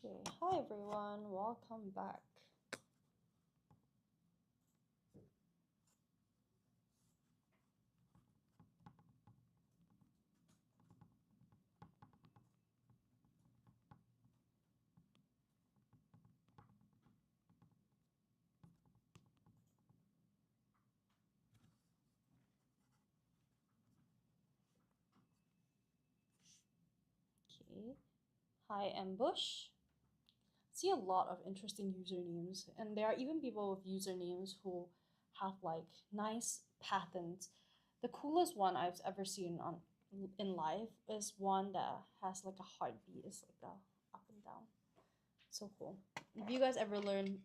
Okay, hi everyone, welcome back. Okay, hi Ambush. See a lot of interesting usernames, and there are even people with usernames who have like nice patterns. The coolest one I've ever seen on in live is one that has like a heartbeat. It's like a up and down. So cool. If you guys ever learn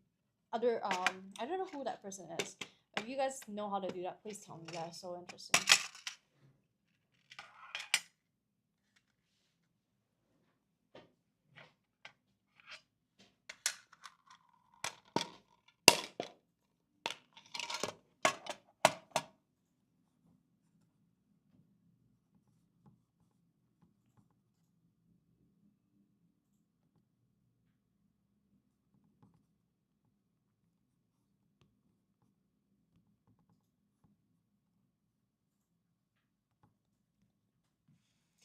other I don't know who that person is. If you guys know how to do that, please tell me. That is so interesting.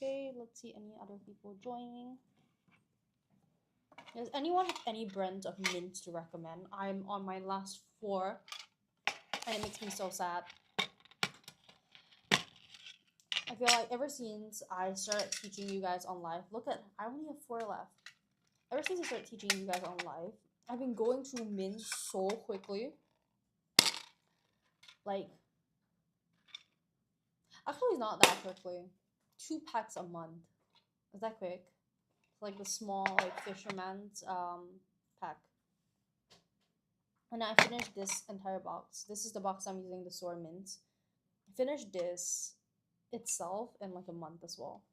Okay, let's see any other people joining. Does anyone have any brands of mints to recommend? I'm on my last 4 and it makes me so sad. I feel like ever since I started teaching you guys on live, look at, I only have 4 left. Ever since I started teaching you guys on live, I've been going through mints so quickly. Like, actually it's not that quickly. 2 packs a month. Is that quick? It's like the small like fisherman's pack. And I finished this entire box. This is the box I'm using, the sour mints. I finished this itself in like a month as well.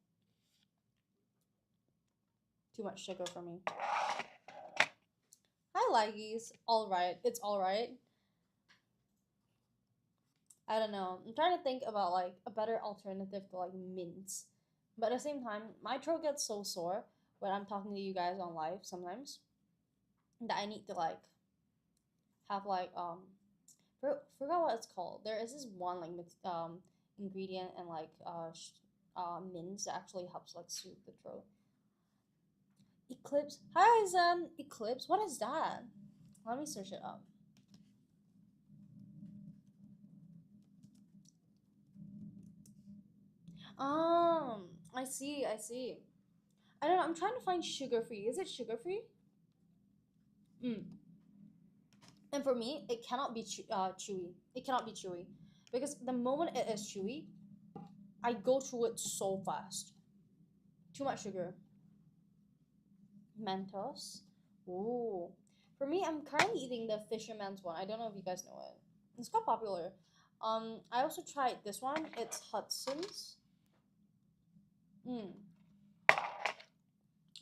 Too much sugar for me. Hi Laggies. Alright. It's alright. I don't know. I'm trying to think about like a better alternative to like mints. But at the same time, my throat gets so sore when I'm talking to you guys on live sometimes that I need to like have like forgot what it's called. There is this one like ingredient and like mints that actually helps like soothe the throat. Eclipse. Hi Zen. Eclipse. What is that? Let me search it up. I see. I see. I don't know. I'm trying to find sugar free. Is it sugar free? And for me, it cannot be chewy. It cannot be chewy because the moment it is chewy, I go through it so fast. Too much sugar. Mentos. Ooh. For me, I'm currently eating the Fisherman's one. I don't know if you guys know it. It's quite popular. I also tried this one. It's Hudson's. Well,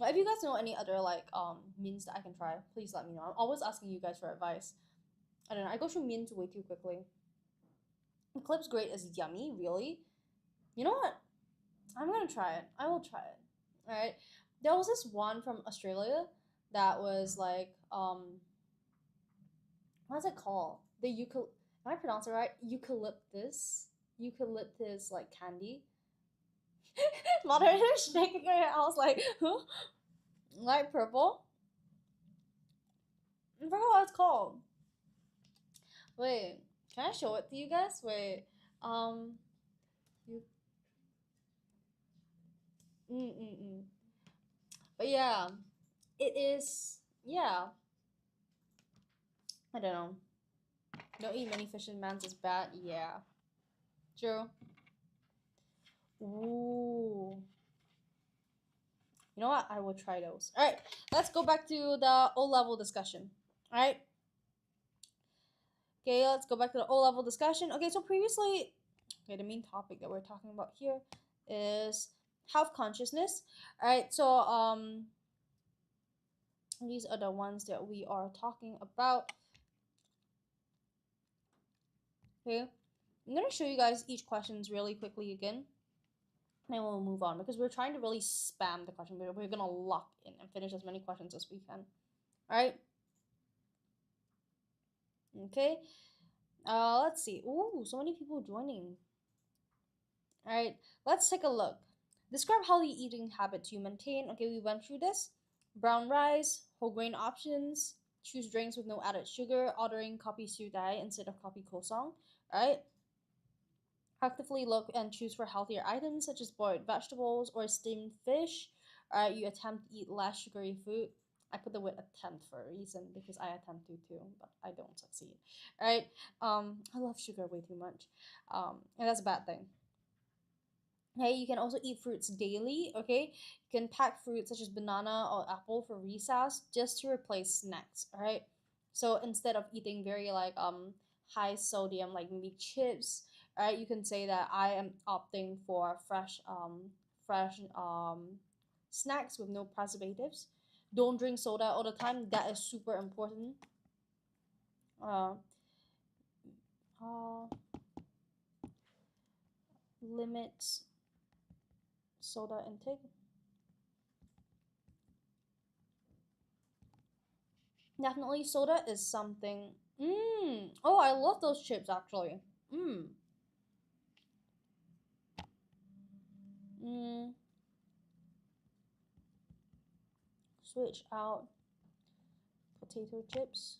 if you guys know any other like mints that I can try, please let me know. I'm always asking you guys for advice. I don't know. I go through mints way too quickly. Eclipse Great is yummy, really. You know what? I'm gonna try it. I will try it. Alright. There was this one from Australia that was like what's it called? The am I pronouncing it right? Eucalyptus. Eucalyptus like candy. Moderator shaking her head. I was like, huh? Light purple? I forgot what it's called. Wait, can I show it to you guys? Wait. You But yeah, it is. Yeah, I don't know. Don't eat many fish and mans is bad. Yeah, true. Ooh. You know what? I will try those. All right, let's go back to the O-level discussion. All right. Okay, let's go back to the O-level discussion. Okay, so previously, okay, the main topic that we're talking about here is health consciousness. All right, so these are the ones that we are talking about. Okay, I'm gonna show you guys each questions really quickly again. then we'll move on because we're trying to really spam the question. We're gonna lock in and finish as many questions as we can. All right. Okay. Let's see. Ooh, so many people joining. All right. Let's take a look. Describe healthy eating habits you maintain. Okay, we went through this. Brown rice, whole grain options. Choose drinks with no added sugar. Ordering coffee siew dai instead of coffee kosong. All right. Actively look and choose for healthier items such as boiled vegetables or steamed fish. You attempt to eat less sugary food. I put the word attempt for a reason because I attempt to too, but I don't succeed. All right. I love sugar way too much, and that's a bad thing. Okay, you can also eat fruits daily. Okay, you can pack fruits such as banana or apple for recess just to replace snacks. All right, so instead of eating very like high sodium like maybe chips, all right, you can say that I am opting for fresh snacks with no preservatives. Don't drink soda all the time. That is super important. Uh, uh, limits soda intake. Definitely soda is something. Oh, I love those chips actually. Mmm. Mm. Switch out potato chips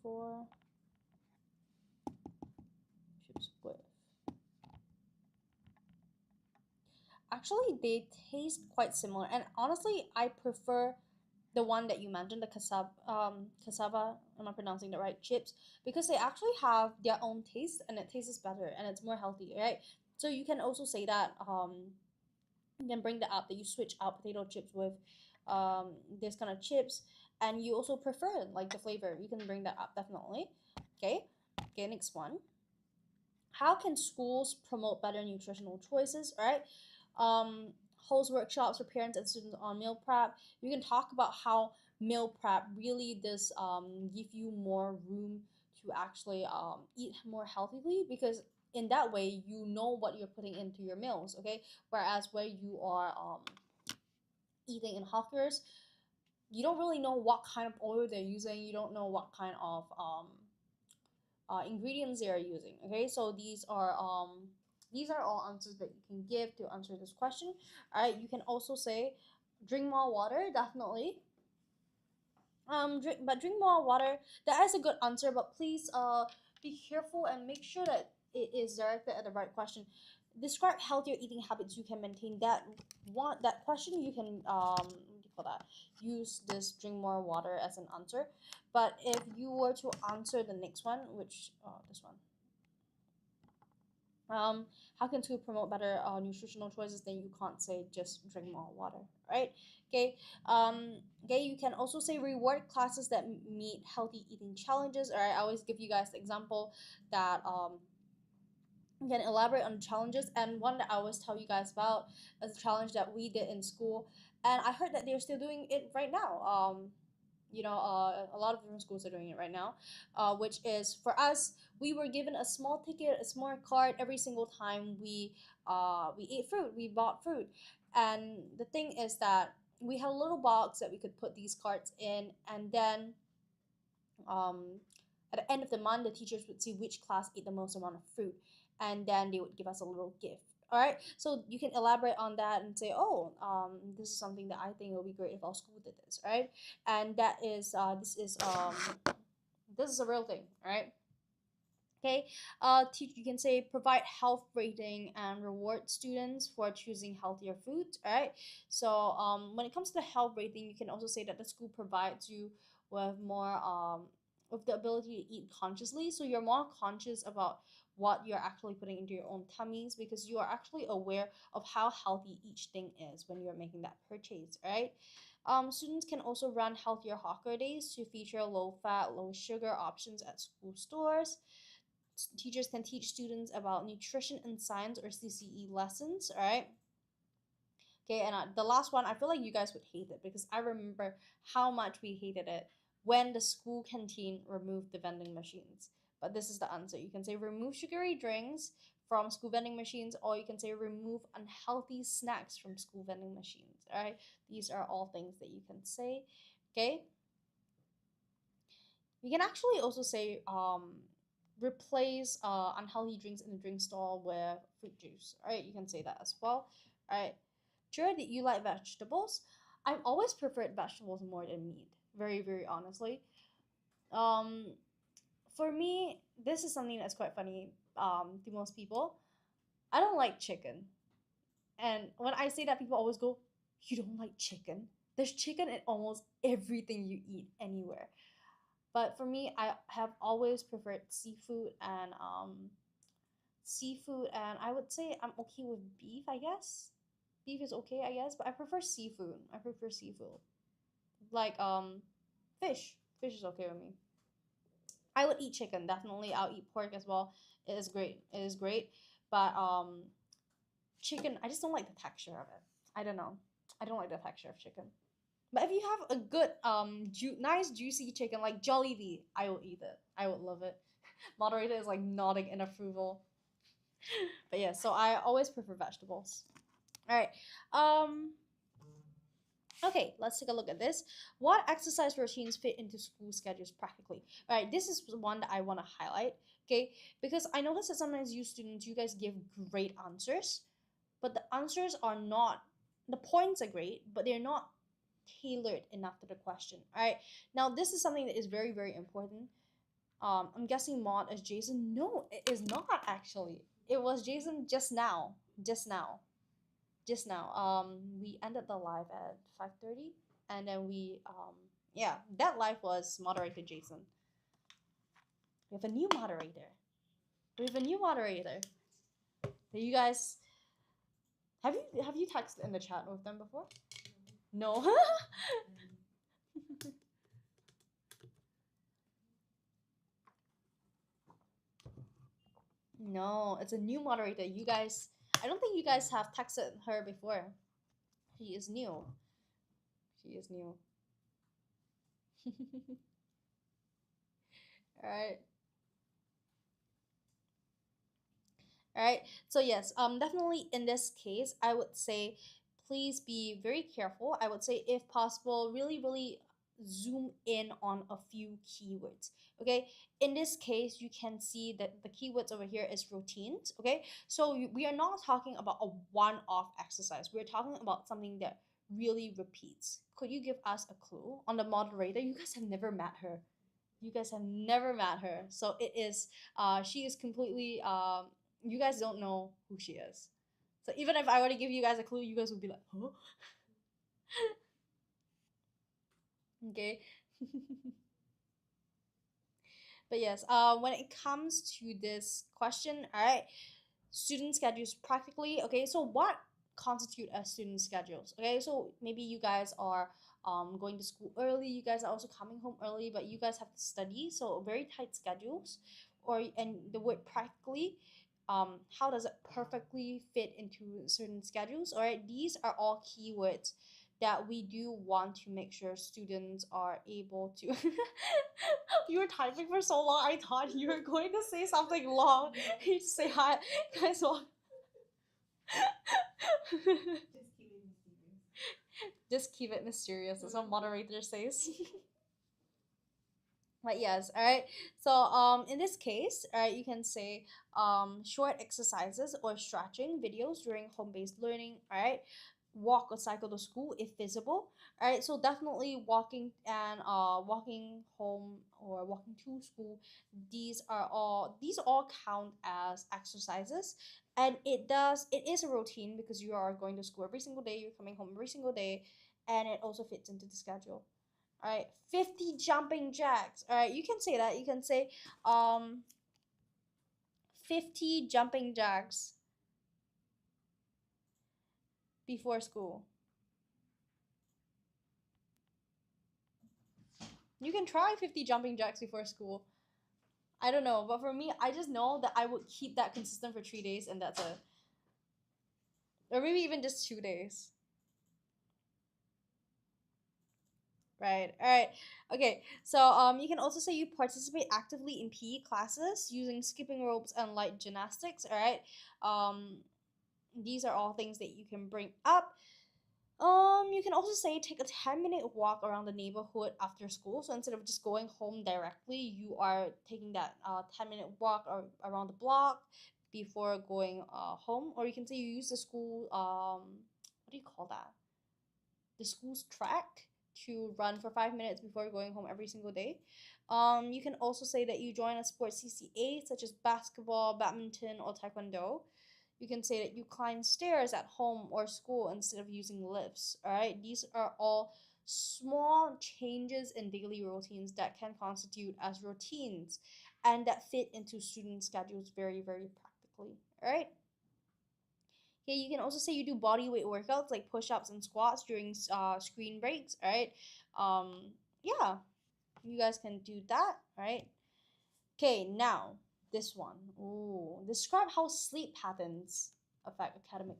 for chips with. Actually, they taste quite similar, and honestly, I prefer the one that you mentioned, the cassava. Am I pronouncing the right? Chips, because they actually have their own taste, and it tastes better, and it's more healthy, right? So you can also say that you can bring that up that you switch out potato chips with this kind of chips, and you also prefer like the flavor. You can bring that up definitely. Okay. Okay. Next one. How can schools promote better nutritional choices? All right. Host workshops for parents and students on meal prep. You can talk about how meal prep really does give you more room to actually eat more healthily, because in that way you know what you're putting into your meals. Okay, whereas where you are eating in hawkers, you don't really know what kind of oil they're using. You don't know what kind of ingredients they are using. Okay, so these are all answers that you can give to answer this question. All right, you can also say drink more water, definitely. Drink more water. That is a good answer, but please be careful and make sure that it is directed at the right question. Describe healthier eating habits you can maintain. That question you can what do you call that? Use this drink more water as an answer. But if you were to answer the next one, which this one, how can school promote better nutritional choices? Then you can't say just drink more water, right? Okay. Okay, you can also say reward classes that meet healthy eating challenges. All right, I always give you guys the example that you can elaborate on challenges, and one that I always tell you guys about is a challenge that we did in school, and I heard that they're still doing it right now. A lot of different schools are doing it right now, which is for us, we were given a small ticket, a small card every single time we ate fruit, we bought fruit, and the thing is that we had a little box that we could put these cards in, and then um, at the end of the month, the teachers would see which class ate the most amount of fruit, and then they would give us a little gift. All right, so you can elaborate on that and say, oh, this is something that I think it would be great if our school did this, right? And that is this is a real thing, right? Okay, you can say provide health rating and reward students for choosing healthier foods. All right, so when it comes to the health rating, you can also say that the school provides you with more with the ability to eat consciously, so you're more conscious about what you're actually putting into your own tummies, because you are actually aware of how healthy each thing is when you're making that purchase. All right. Students can also run healthier hawker days to feature low fat, low sugar options at school stores. Teachers can teach students about nutrition and science or CCE lessons. All right. Okay, and the last one, I feel like you guys would hate it because I remember how much we hated it when the school canteen removed the vending machines. but this is the answer. You can say remove sugary drinks from school vending machines, or you can say remove unhealthy snacks from school vending machines. All right, these are all things that you can say. Okay, you can actually also say replace unhealthy drinks in the drink stall with fruit juice. All right, you can say that as well. All right, Jared, you like vegetables? I've always preferred vegetables more than meat, very, very honestly. Um, for me, this is something that's quite funny to most people. I don't like chicken. And when I say that, people always go, "You don't like chicken?" There's chicken in almost everything you eat anywhere. But for me, I have always preferred seafood, and I would say I'm okay with beef, I guess. Beef is okay, I guess, but I prefer seafood. I prefer seafood. Like fish. Fish is okay with me. I would eat chicken, definitely. I'll eat pork as well. It is great. It is great. But chicken, I just don't like the texture of it. I don't know. I don't like the texture of chicken. But if you have a good nice juicy chicken like Jollibee, I will eat it. I would love it. Moderator is like nodding in approval. But yeah, so I always prefer vegetables. All right. Okay, let's take a look at this. What exercise routines fit into school schedules practically? All right, this is one that I want to highlight, okay? Because I notice that sometimes you students, you guys give great answers, but the answers are not, the points are great, but they're not tailored enough to the question. All right, now this is something that is very, very important. I'm guessing Maud is Jason. No, it is not actually. It was Jason just now. Just now. Just now. We ended the live at 5:30, and then yeah, that live was moderator Jason. We have a new moderator. We have a new moderator. You guys, have you texted in the chat with them before? No. No, it's a new moderator. You guys, I don't think you guys have texted her before. She is new. She is new. All right. All right. So yes, definitely in this case, I would say please be very careful. I would say if possible, really, really zoom in on a few keywords. Okay. In this case, you can see that the keywords over here is routines. Okay. So we are not talking about a one-off exercise. We're talking about something that really repeats. Could you give us a clue on the moderator? You guys have never met her. You guys have never met her. So it is she is completely you guys don't know who she is. So even if I were to give you guys a clue, you guys would be like, huh? Okay. But yes, when it comes to this question, all right, student schedules practically. Okay, so what constitute as student schedules? Okay, so maybe you guys are going to school early. You guys are also coming home early, but you guys have to study, so very tight schedules. Or and the word practically, how does it perfectly fit into certain schedules? All right, these are all keywords that we do want to make sure students are able to. You were typing for so long, I thought you were going to say something long. You just say hi, guys. Just keep it mysterious. That's what moderator says. But yes, all right. So in this case, all right, you can say short exercises or stretching videos during home-based learning. All right, walk or cycle to school if feasible. All right, so definitely walking and walking home or walking to school. These all count as exercises, and it is a routine because you are going to school every single day. You're coming home every single day, and it also fits into the schedule. All right, 50 jumping jacks. All right, you can say that. You can say 50 jumping jacks before school. You can try 50 jumping jacks before school. I don't know, but for me, I just know that I would keep that consistent for 3 days and that's it. Or maybe even just 2 days. Right. All right. Okay. So you can also say you participate actively in PE classes using skipping ropes and light gymnastics. All right. Um, these are all things that you can bring up. You can also say take a 10-minute walk around the neighborhood after school. So instead of just going home directly, you are taking that 10-minute walk around the block before going home. Or you can say you use the school what do you call that? The school's track to run for 5 minutes before going home every single day. You can also say that you join a sports CCA such as basketball, badminton, or taekwondo. You can say that you climb stairs at home or school instead of using lifts. All right, these are all small changes in daily routines that can constitute as routines and that fit into student schedules very, very practically. All right. Okay, you can also say you do body weight workouts like push-ups and squats during screen breaks. All right. Yeah, you guys can do that. All right. Okay, now this one. Ooh, describe how sleep patterns affect academic.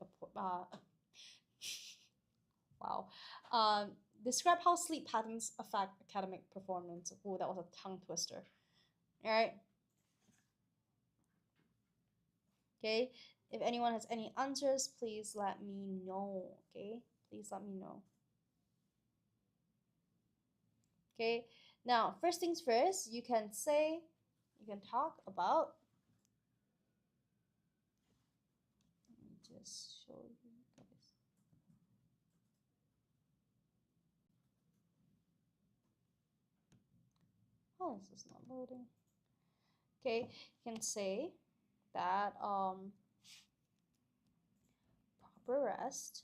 Wow. Um, describe how sleep patterns affect academic performance. Oh, that was a tongue twister. All right. Okay. If anyone has any answers, please let me know. Okay. Please let me know. Okay. Now, first things first, you can talk about. Let me just show you guys. Oh, this is not loading. Okay, you can say that proper rest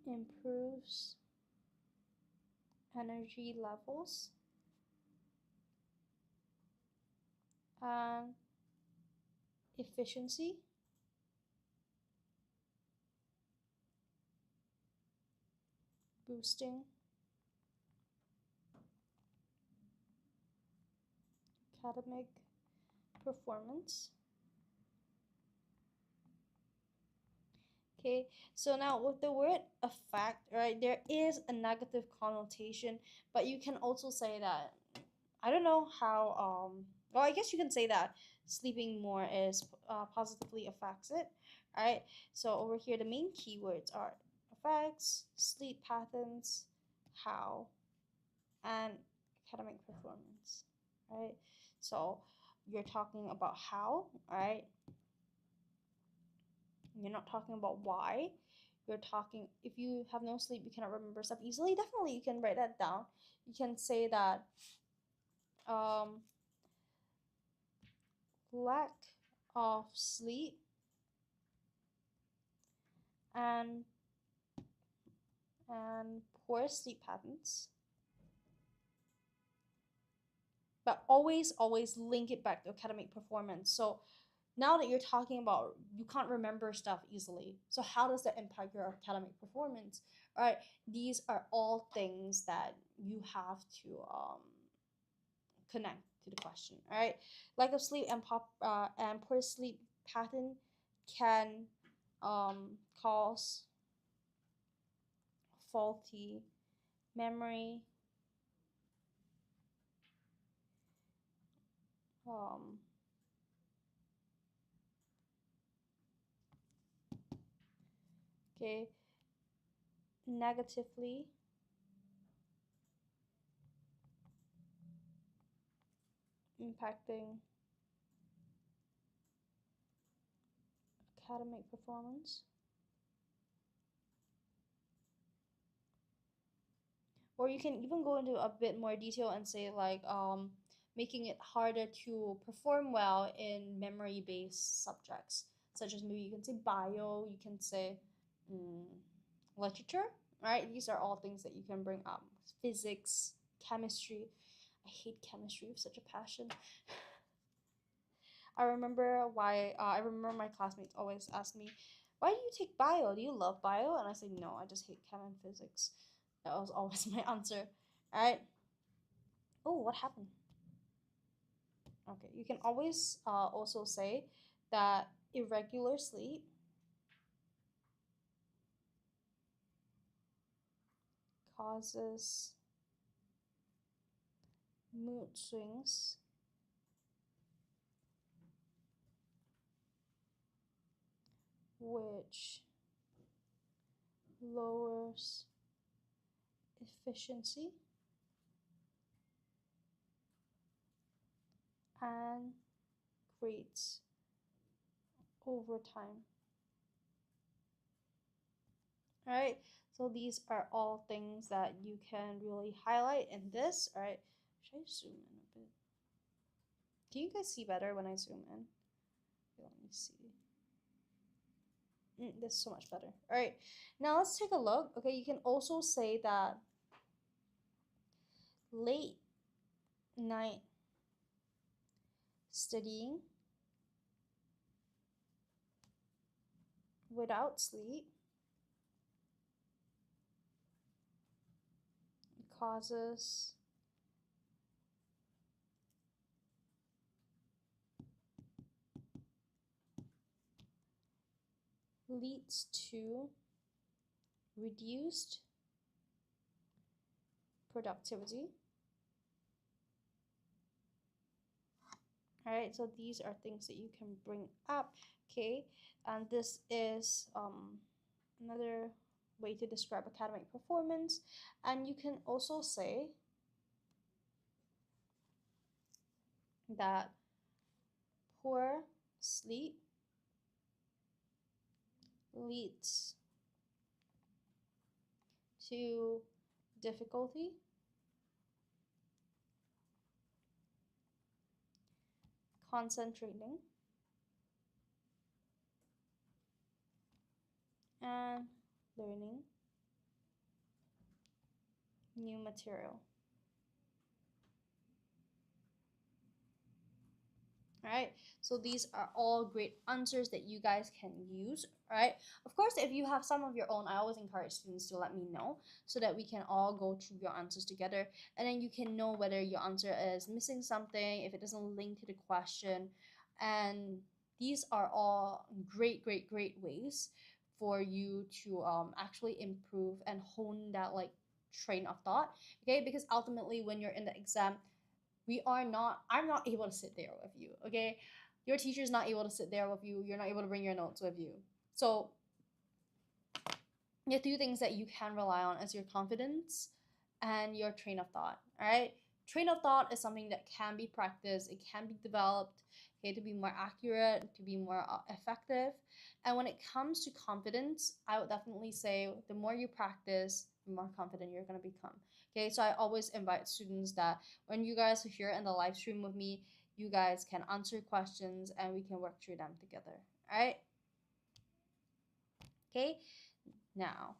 improves energy levels and efficiency, boosting academic performance. Okay, so now with the word effect, right, there is a negative connotation, but you can also say that I don't know how well, I guess you can say that sleeping more is positively affects it. All right. So over here the main keywords are effects, sleep patterns, how, and academic performance. Right? So you're talking about how, all right? You're not talking about why. You're talking if you have no sleep, you cannot remember stuff easily. Definitely you can write that down. You can say that um lack of sleep and poor sleep patterns, but always link it back to academic performance. So now that you're talking about you can't remember stuff easily, so how does that impact your academic performance? All right, these are all things that you have to connect to the question. All right, lack of sleep and poor sleep pattern can cause faulty memory, um, okay, negatively impacting academic performance. Or you can even go into a bit more detail and say like making it harder to perform well in memory based subjects, such as maybe you can say bio, you can say mm, literature, right? These are all things that you can bring up. Physics, chemistry. I hate chemistry with such a passion. I remember my classmates always ask me, why do you take bio? Do you love bio? And I say, no, I just hate chem and physics. That was always my answer. Alright. Oh, what happened? Okay, you can always also say that irregular sleep causes mood swings which lowers efficiency and grades over time. All right, so these are all things that you can really highlight in this. All right, should I zoom in a bit? Can you guys see better when I zoom in? Okay, let me see. This is so much better. All right, now let's take a look. Okay, you can also say that late night studying without sleep causes leads to reduced productivity. All right, so these are things that you can bring up. Okay, and this is another way to describe academic performance. And you can also say that poor sleep leads to difficulty concentrating and learning new material. All right, so these are all great answers that you guys can use. All right, of course, if you have some of your own, I always encourage students to let me know so that we can all go through your answers together, and then you can know whether your answer is missing something, if it doesn't link to the question. And these are all great ways for you to actually improve and hone that like train of thought. Okay, because ultimately when you're in the exam, I'm not able to sit there with you. Okay, your teacher's not able to sit there with you, you're not able to bring your notes with you. So the two things that you can rely on is your confidence and your train of thought. All right, train of thought is something that can be practiced, it can be developed, okay, to be more accurate, to be more effective. And when it comes to confidence, I would definitely say the more you practice, the more confident you're going to become. Okay, so I always invite students that when you guys are here in the live stream with me, you guys can answer questions and we can work through them together. All right, okay, now,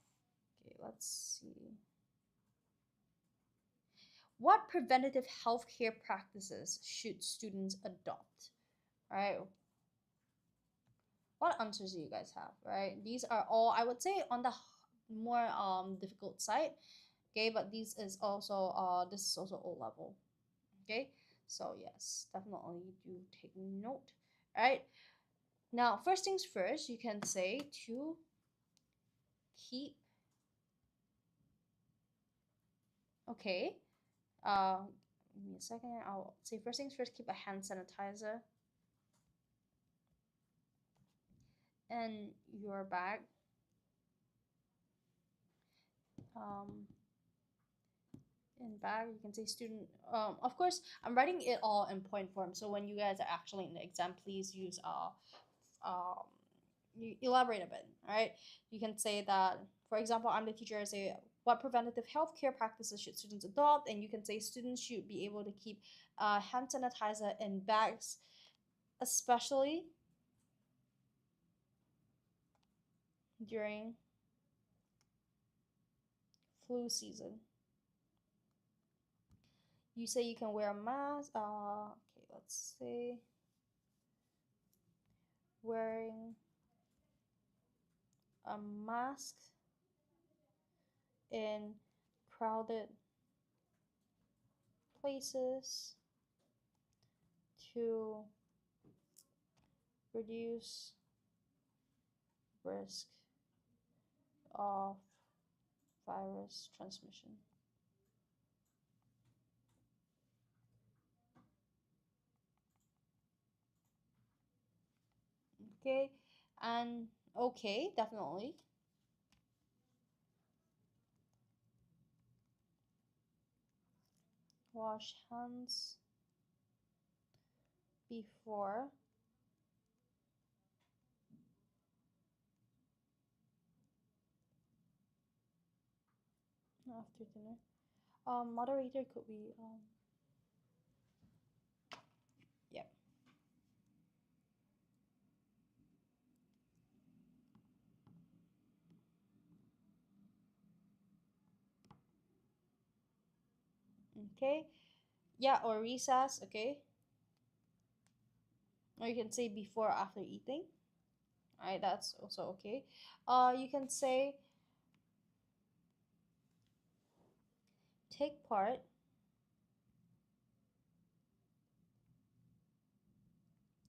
okay, let's see. What preventative healthcare practices should students adopt? All right, what answers do you guys have? Right, these are all, I would say, on the more difficult side. Okay, but this is also O level. Okay, so yes, definitely do take note. All right, now first things first, you can say to keep, okay, give me a second, I'll say first things first, keep a hand sanitizer in your bag. In bag, you can say student, of course I'm writing it all in point form, so when you guys are actually in the exam, please use you elaborate a bit. All right, you can say that, for example, I'm the teacher, I say what preventative healthcare practices should students adopt, and you can say students should be able to keep hand sanitizer in bags, especially during flu season. You say you can wear a mask. Okay, let's say wearing a mask in crowded places to reduce risk of virus transmission. Okay, and okay, definitely. Wash hands before after dinner. Moderator, could we yeah. Okay. Yeah, or recess, okay? Or you can say before or after eating. Alright, that's also okay. You can say take part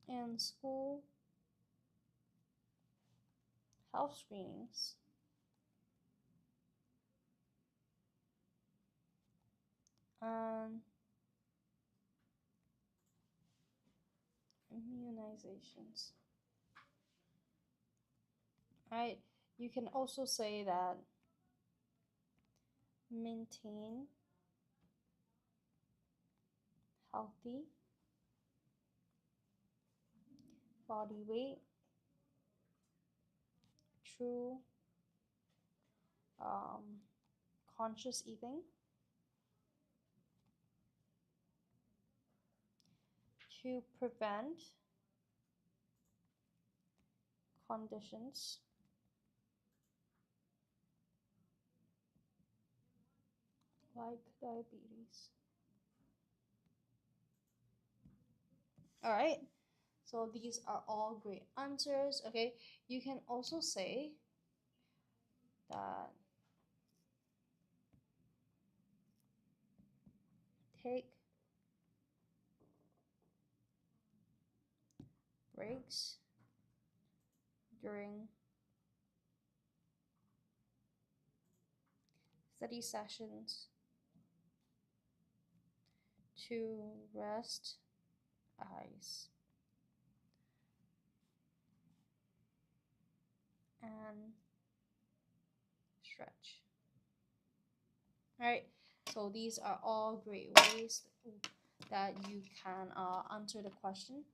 in school health screenings and immunizations. Alright, you can also say that maintain healthy body weight through conscious eating to prevent conditions like diabetes. All right, so these are all great answers. Okay, you can also say that take breaks during study sessions to rest eyes and stretch. All right, so these are all great ways that you can answer the question.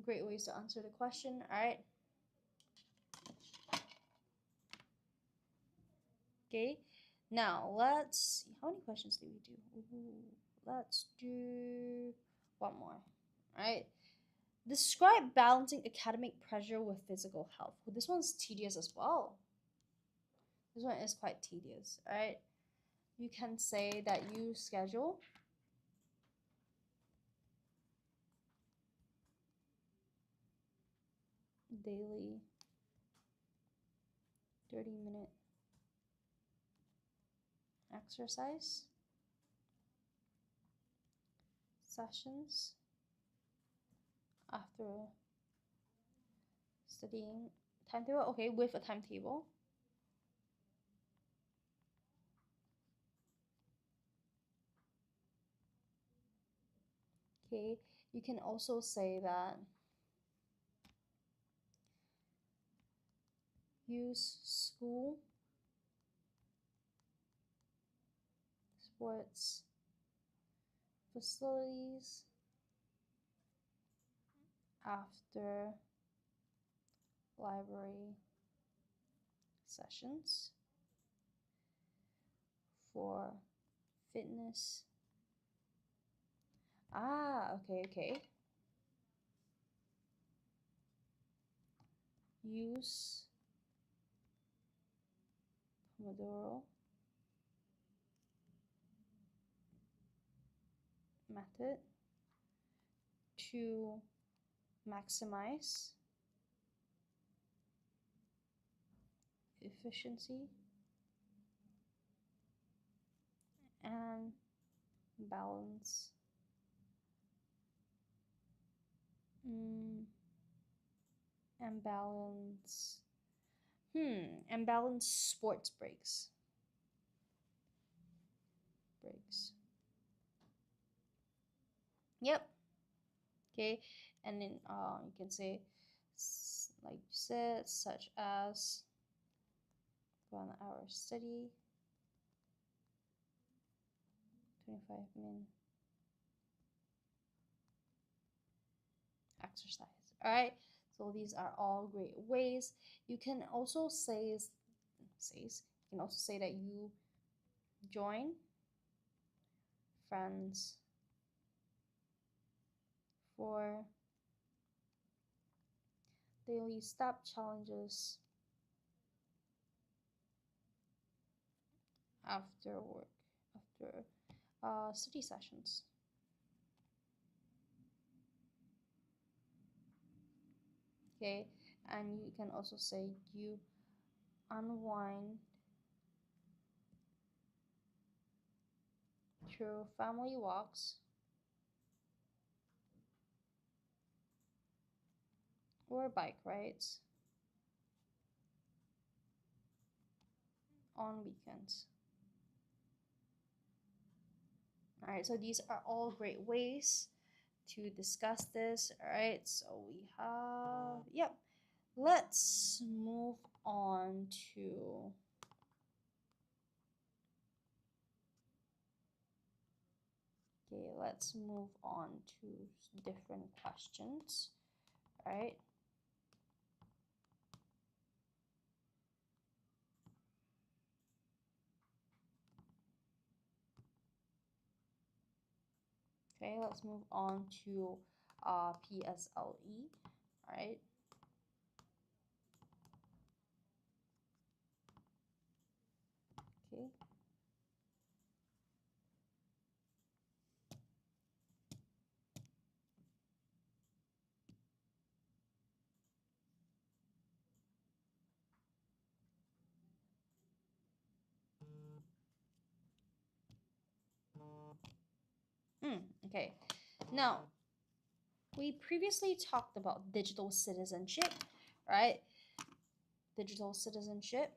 Great ways to answer the question. All right. Okay, now let's see. How many questions did we do? Ooh, let's do one more. All right. Describe balancing academic pressure with physical health. Well, this one's tedious as well. This one is quite tedious. All right. You can say that you schedule daily 30-minute exercise sessions after studying timetable. Okay, with a timetable. Okay, you can also say that use school sports facilities after library sessions for fitness. Okay. Use Pomodoro method to maximize efficiency and balance and balance and balance sports breaks. Yep. Okay, and then you can say like you said, such as 1 hour study, 25-minute exercise. All right, so these are all great ways. You can also say that you join friends for daily step challenges after work, after study sessions. Okay, and you can also say you unwind through family walks or bike rides on weekends. All right, so these are all great ways to discuss this. All right, so we have, yep. Let's move on to let's move on to different questions. All right. Okay, let's move on to PSLE. All right. Okay. Okay. Now, we previously talked about digital citizenship, right? Digital citizenship.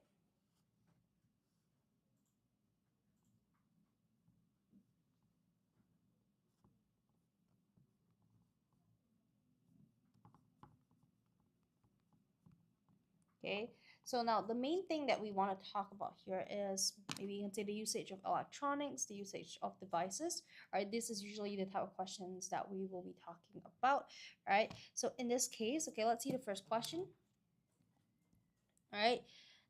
Okay, so now the main thing that we want to talk about here is maybe you can say the usage of electronics, the usage of devices. Right, this is usually the type of questions that we will be talking about. Right, so in this case, okay, let's see the first question. All right,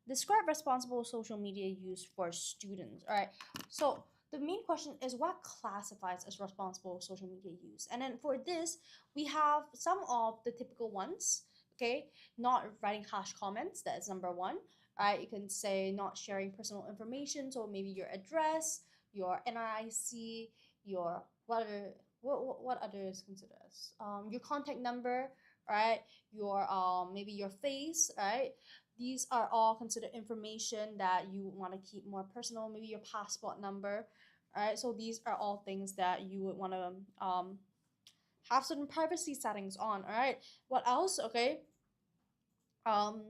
describe responsible social media use for students. All right, so the main question is what classifies as responsible social media use, and then for this we have some of the typical ones. Okay, not writing harsh comments, that is number one. All right, you can say not sharing personal information, so maybe your address, your NIC, your what others consider as your contact number, right? Your maybe your face, right? These are all considered information that you want to keep more personal, maybe your passport number. All right, so these are all things that you would want to have certain privacy settings on. All right, what else? Okay, um,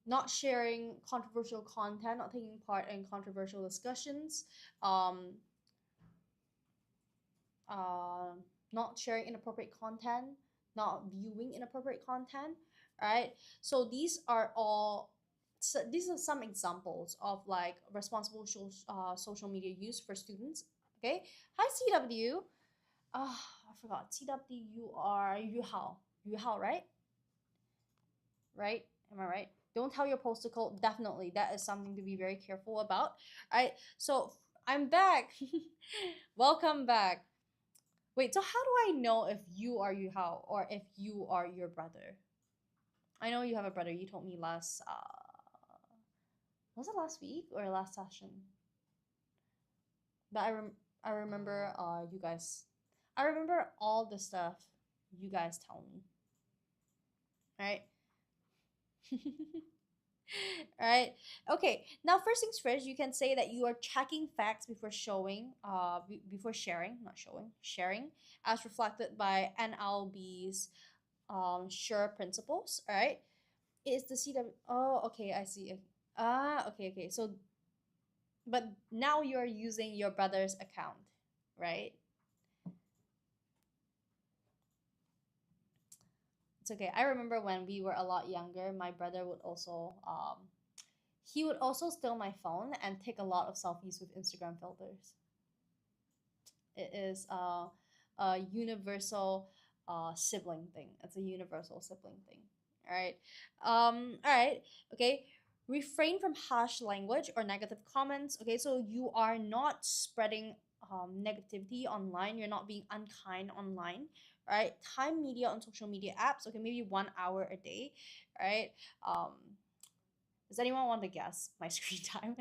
not sharing controversial content, not taking part in controversial discussions, um, uh, not sharing inappropriate content, not viewing inappropriate content. Right, so these are all, so these are some examples of like responsible social media use for students. Okay, hi CW. I forgot, CW, you are Yuhao, right? Right, am I right? Don't tell your postal code. Definitely, that is something to be very careful about. All right, so I'm back. Welcome back. Wait, so how do I know if you are Yuhao or if you are your brother? I know you have a brother. You told me last was it last week or last session? But I remember you guys, I remember all the stuff you guys tell me. All right. All right. Okay. Now, first things first, you can say that you are checking facts before showing, before sharing, not showing, sharing, as reflected by NLB's sure principles. All right. Is the CW? Oh, okay. I see. Okay, okay. So, but now you're using your brother's account, right? It's okay. I remember when we were a lot younger, my brother would also he would also steal my phone and take a lot of selfies with Instagram filters. It is a universal sibling thing. It's a universal sibling thing. All right. All right. Okay. Refrain from harsh language or negative comments. Okay. So you are not spreading negativity online. You're not being unkind online. All right. Time media on social media apps. Okay. Maybe 1 hour a day. All right. Um, does anyone want to guess my screen time?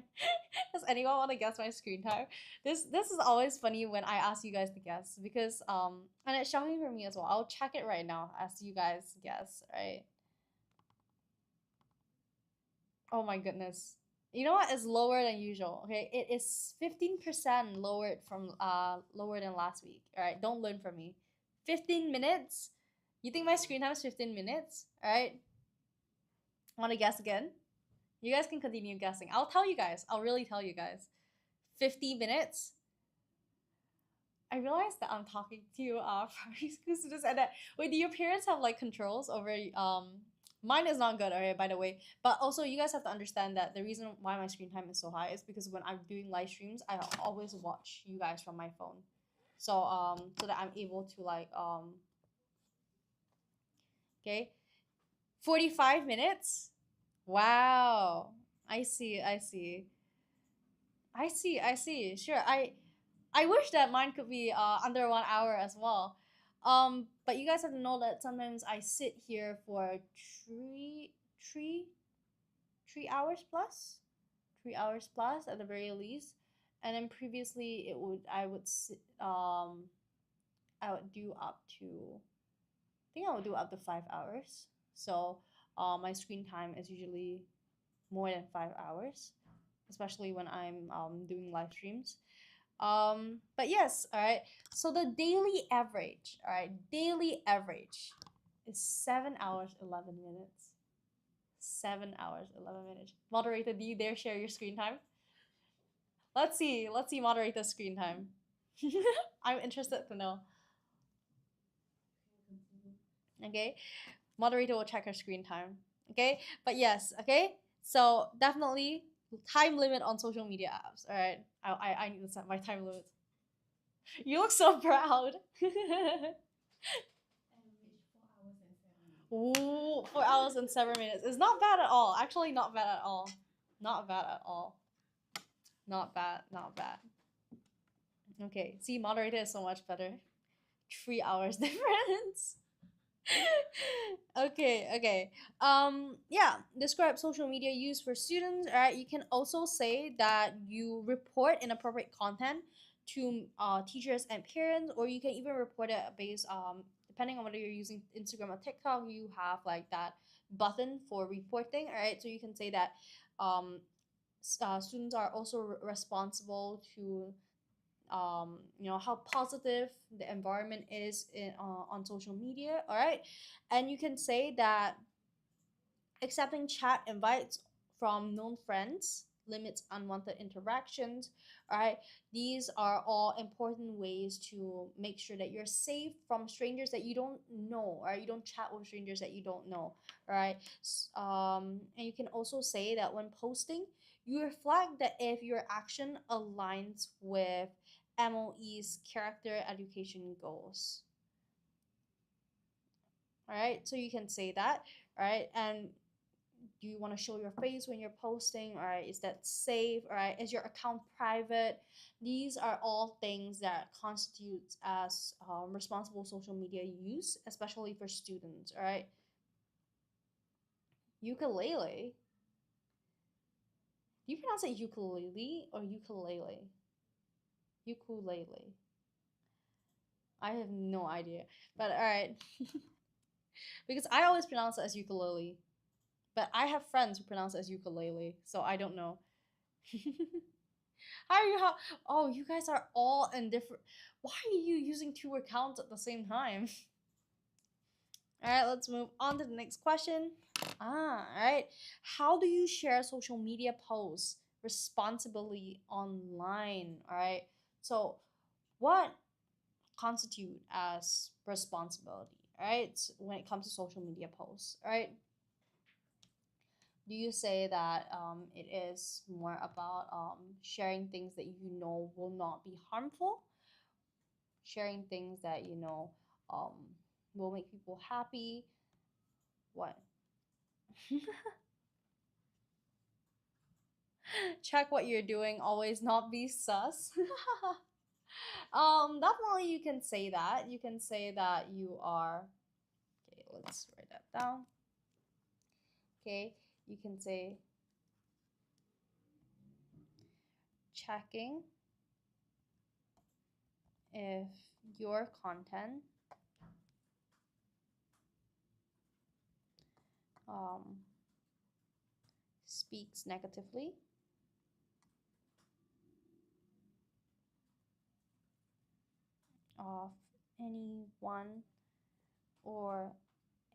Does anyone want to guess my screen time? This is always funny when I ask you guys to guess because and it's shocking for me as well. I'll check it right now as you guys guess, right? Oh my goodness. You know what? It's lower than usual. Okay, it is 15% lowered from lower than last week. All right, don't learn from me. 15 minutes. You think my screen time is 15 minutes? All right. Want to guess again? You guys can continue guessing. I'll tell you guys. I'll really tell you guys. 50 minutes. I realized that I'm talking to primary school students and that wait, do your parents have like controls over mine is not good, alright, by the way. But also you guys have to understand that the reason why my screen time is so high is because when I'm doing live streams, I always watch you guys from my phone. So that I'm able to like okay. 45 minutes? Wow. I see, I see. I see, I see. Sure. I wish that mine could be under 1 hour as well. But you guys have to know that sometimes I sit here for three three 3 hours plus. 3 hours plus at the very least. And then previously it would I would sit I would do up to I think I would do up to 5 hours. So my screen time is usually more than 5 hours, especially when I'm doing live streams. But yes, all right. So the daily average, all right, daily average is 7 hours 11 minutes. 7 hours 11 minutes. Moderator, do you dare share your screen time? Let's see. Let's see moderator screen time. I'm interested to know. Okay, moderator will check her screen time. Okay, but yes, okay. So definitely time limit on social media apps. All right, I need to set my time limit. You look so proud. Ooh, 4 hours and 7 minutes. It's not bad at all. Actually, not bad at all. Not bad at all. Not bad. Not bad. Okay, see, moderator is so much better. 3 hours difference. Okay. Yeah, describe social media use for students. All right, you can also say that you report inappropriate content to teachers and parents, or you can even report it based depending on whether you're using Instagram or TikTok, you have like that button for reporting. All right, so you can say that students are also responsible to how positive the environment is on social media. All right, and you can say that accepting chat invites from known friends limits unwanted interactions. All right, these are all important ways to make sure that you're safe from strangers that you don't know, or you don't chat with strangers that you don't know. All right, and you can also say that when posting, you reflect that if your action aligns with MOE's character education goals. All right, so you can say that. All right, and do you want to show your face when you're posting? All right, is that safe? All right, is your account private? These are all things that constitutes as responsible social media use, especially for students. All right, ukulele. Do you pronounce it ukulele or ukulele? Ukulele. I have no idea, but all right. Because I always pronounce it as ukulele, but I have friends who pronounce it as ukulele, so I don't know. How are you? Oh, you guys are all in different. Why are you using two accounts at the same time? All right, let's move on to the next question. All right. How do you share social media posts responsibly online? All right. So, what constitute as responsibility? all right, when it comes to social media posts, all right? Do you say that it is more about sharing things that you know will not be harmful, sharing things that you know um, will make people happy? What? Check what you're doing, always not be sus. Definitely you can say that. You can say that you are, okay, let's write that down. Okay, you can say checking if your content speaks negatively of anyone or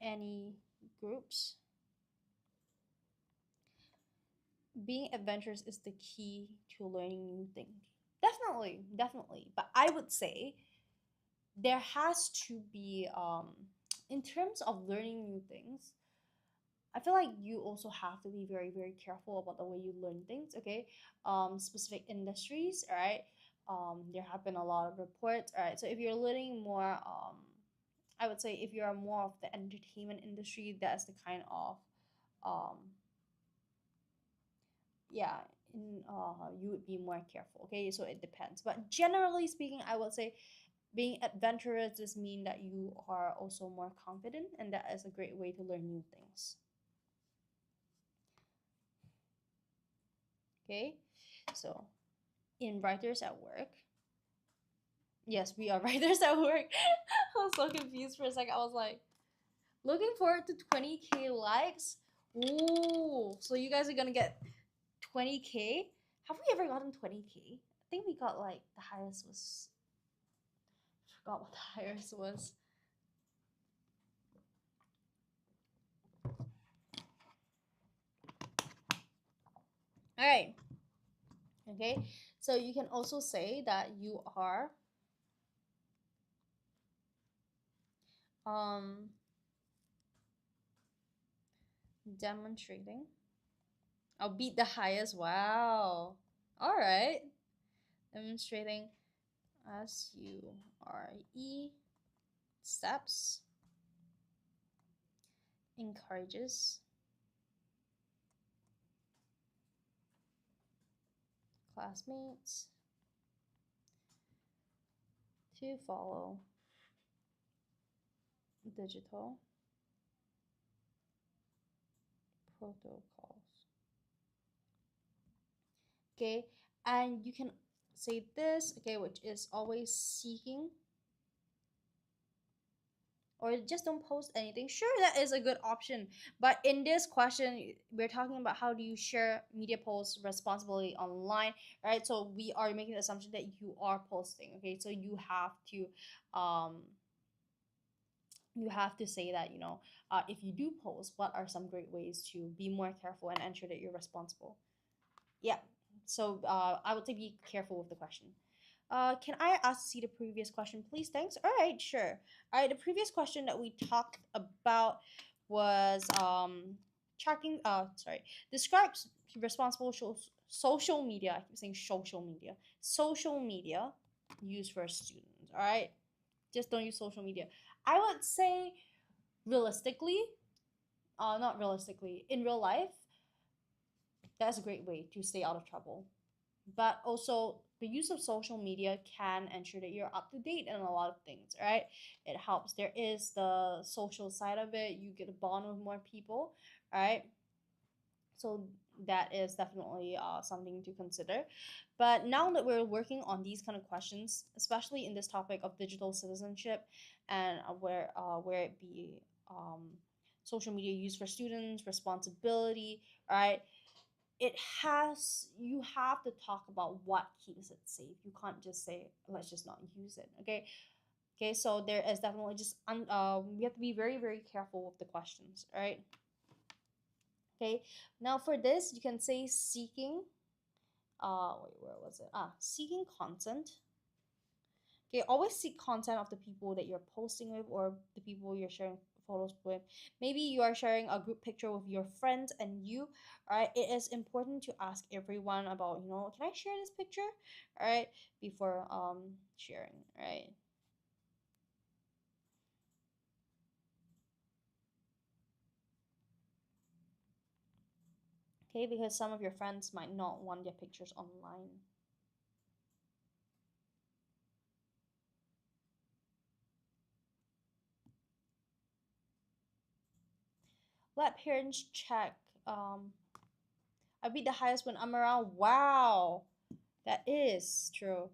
any groups. Being adventurous is the key to learning new things. Definitely, definitely. But I would say there has to be, in terms of learning new things, I feel like you also have to be very, very careful about the way you learn things, okay? Specific industries, all right? There have been a lot of reports, all right? So if you're learning more, I would say if you're more of the entertainment industry, that's the kind of, um, yeah, you would be more careful, okay? So it depends. But generally speaking, I would say being adventurous just mean that you are also more confident, and that is a great way to learn new things. Okay, so in writers at work, yes, we are writers at work. I was so confused for a second. I was like, looking forward to 20K likes. Ooh, so you guys are gonna get 20K. Have we ever gotten 20K? I think we got like the highest was, I forgot what the highest was. All right. Okay, so you can also say that you are demonstrating. I'll beat the highest. Wow. All right. Demonstrating SURE steps encourages classmates to follow digital protocols. Okay, and you can say this, okay, which is always seeking, or just don't post anything. Sure, that is a good option, but in this question we're talking about how do you share media posts responsibly online, right? So we are making the assumption that you are posting, okay? So um you have to say that, you know, if you do post, what are some great ways to be more careful and ensure that you're responsible? Yeah, so I would say be careful with the question. Can I ask to see the previous question, please? Thanks. All right, sure. All right, the previous question that we talked about was tracking. Sorry, describes responsible social media. I keep saying social media. Social media used for students. All right, just don't use social media. I would say, realistically, not realistically, in real life, that's a great way to stay out of trouble. But also, the use of social media can ensure that you're up to date in a lot of things, right? It helps. There is the social side of it. You get a bond with more people, right? So that is definitely something to consider. But now that we're working on these kind of questions, especially in this topic of digital citizenship, and where it be social media used for students, responsibility, right? You have to talk about what keeps it safe. You can't just say let's just not use it, okay. So there is definitely just we have to be very, very careful with the questions, all right? Okay, now for this you can say seeking, wait, where was it? Seeking consent Okay, always seek content of the people that you're posting with or the people you're sharing photos with. Maybe you are sharing a group picture with your friends and you, all right? It is important to ask everyone about, can I share this picture, all right, before sharing, right? Okay, because some of your friends might not want their pictures online. Let parents check. I beat the highest when I'm around. Wow, that is true.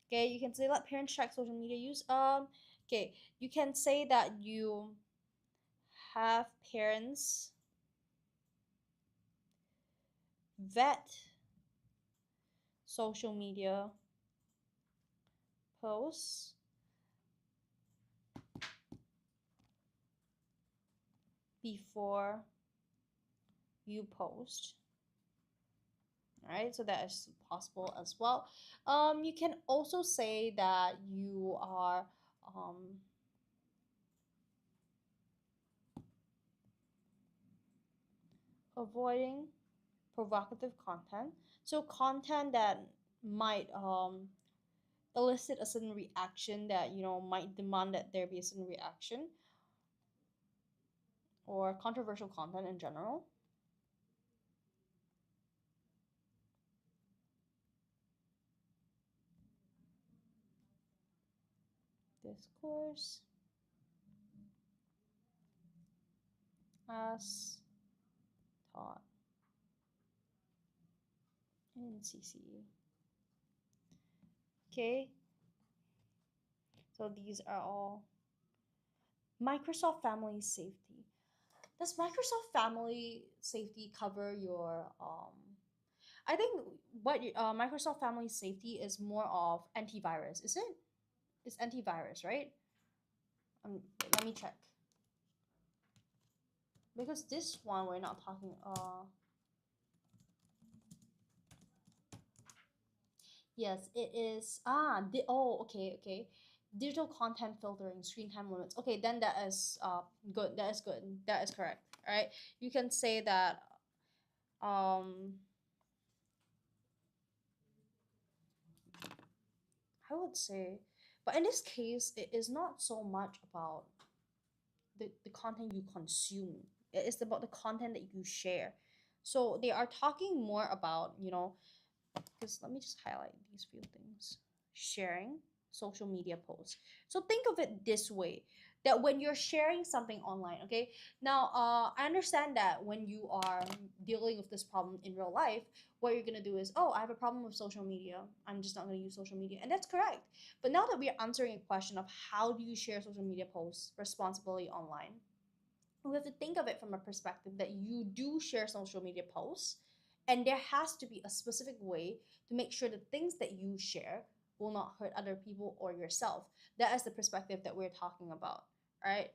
Okay, you can say let parents check social media use. Okay, you can say that you have parents vet social media posts before you post. All right, so that is possible as well. You can also say that you are avoiding provocative content. So content that might elicit a certain reaction that might demand that there be a certain reaction, or controversial content in general. Discourse as taught in CCE. Okay, so these are all Microsoft Family Safety. Does Microsoft Family Safety cover your I think what Microsoft Family Safety is more of antivirus, is it? It's antivirus, right? Let me check. Because this one we're not talking yes, it is okay. Digital content filtering, screen time limits. Okay, then that is good. That is good. That is correct. All right. You can say that I would say, but in this case it is not so much about the content you consume. It is about the content that you share. So they are talking more about, because let me just highlight these few things. Sharing social media posts. So think of it this way, that when you're sharing something online, okay, now I understand that when you are dealing with this problem in real life, what you're gonna do is, oh, I have a problem with social media, I'm just not gonna use social media, and that's correct. But now that we are answering a question of how do you share social media posts responsibly online, we have to think of it from a perspective that you do share social media posts, and there has to be a specific way to make sure the things that you share will not hurt other people or yourself. That is the perspective that we're talking about. All right,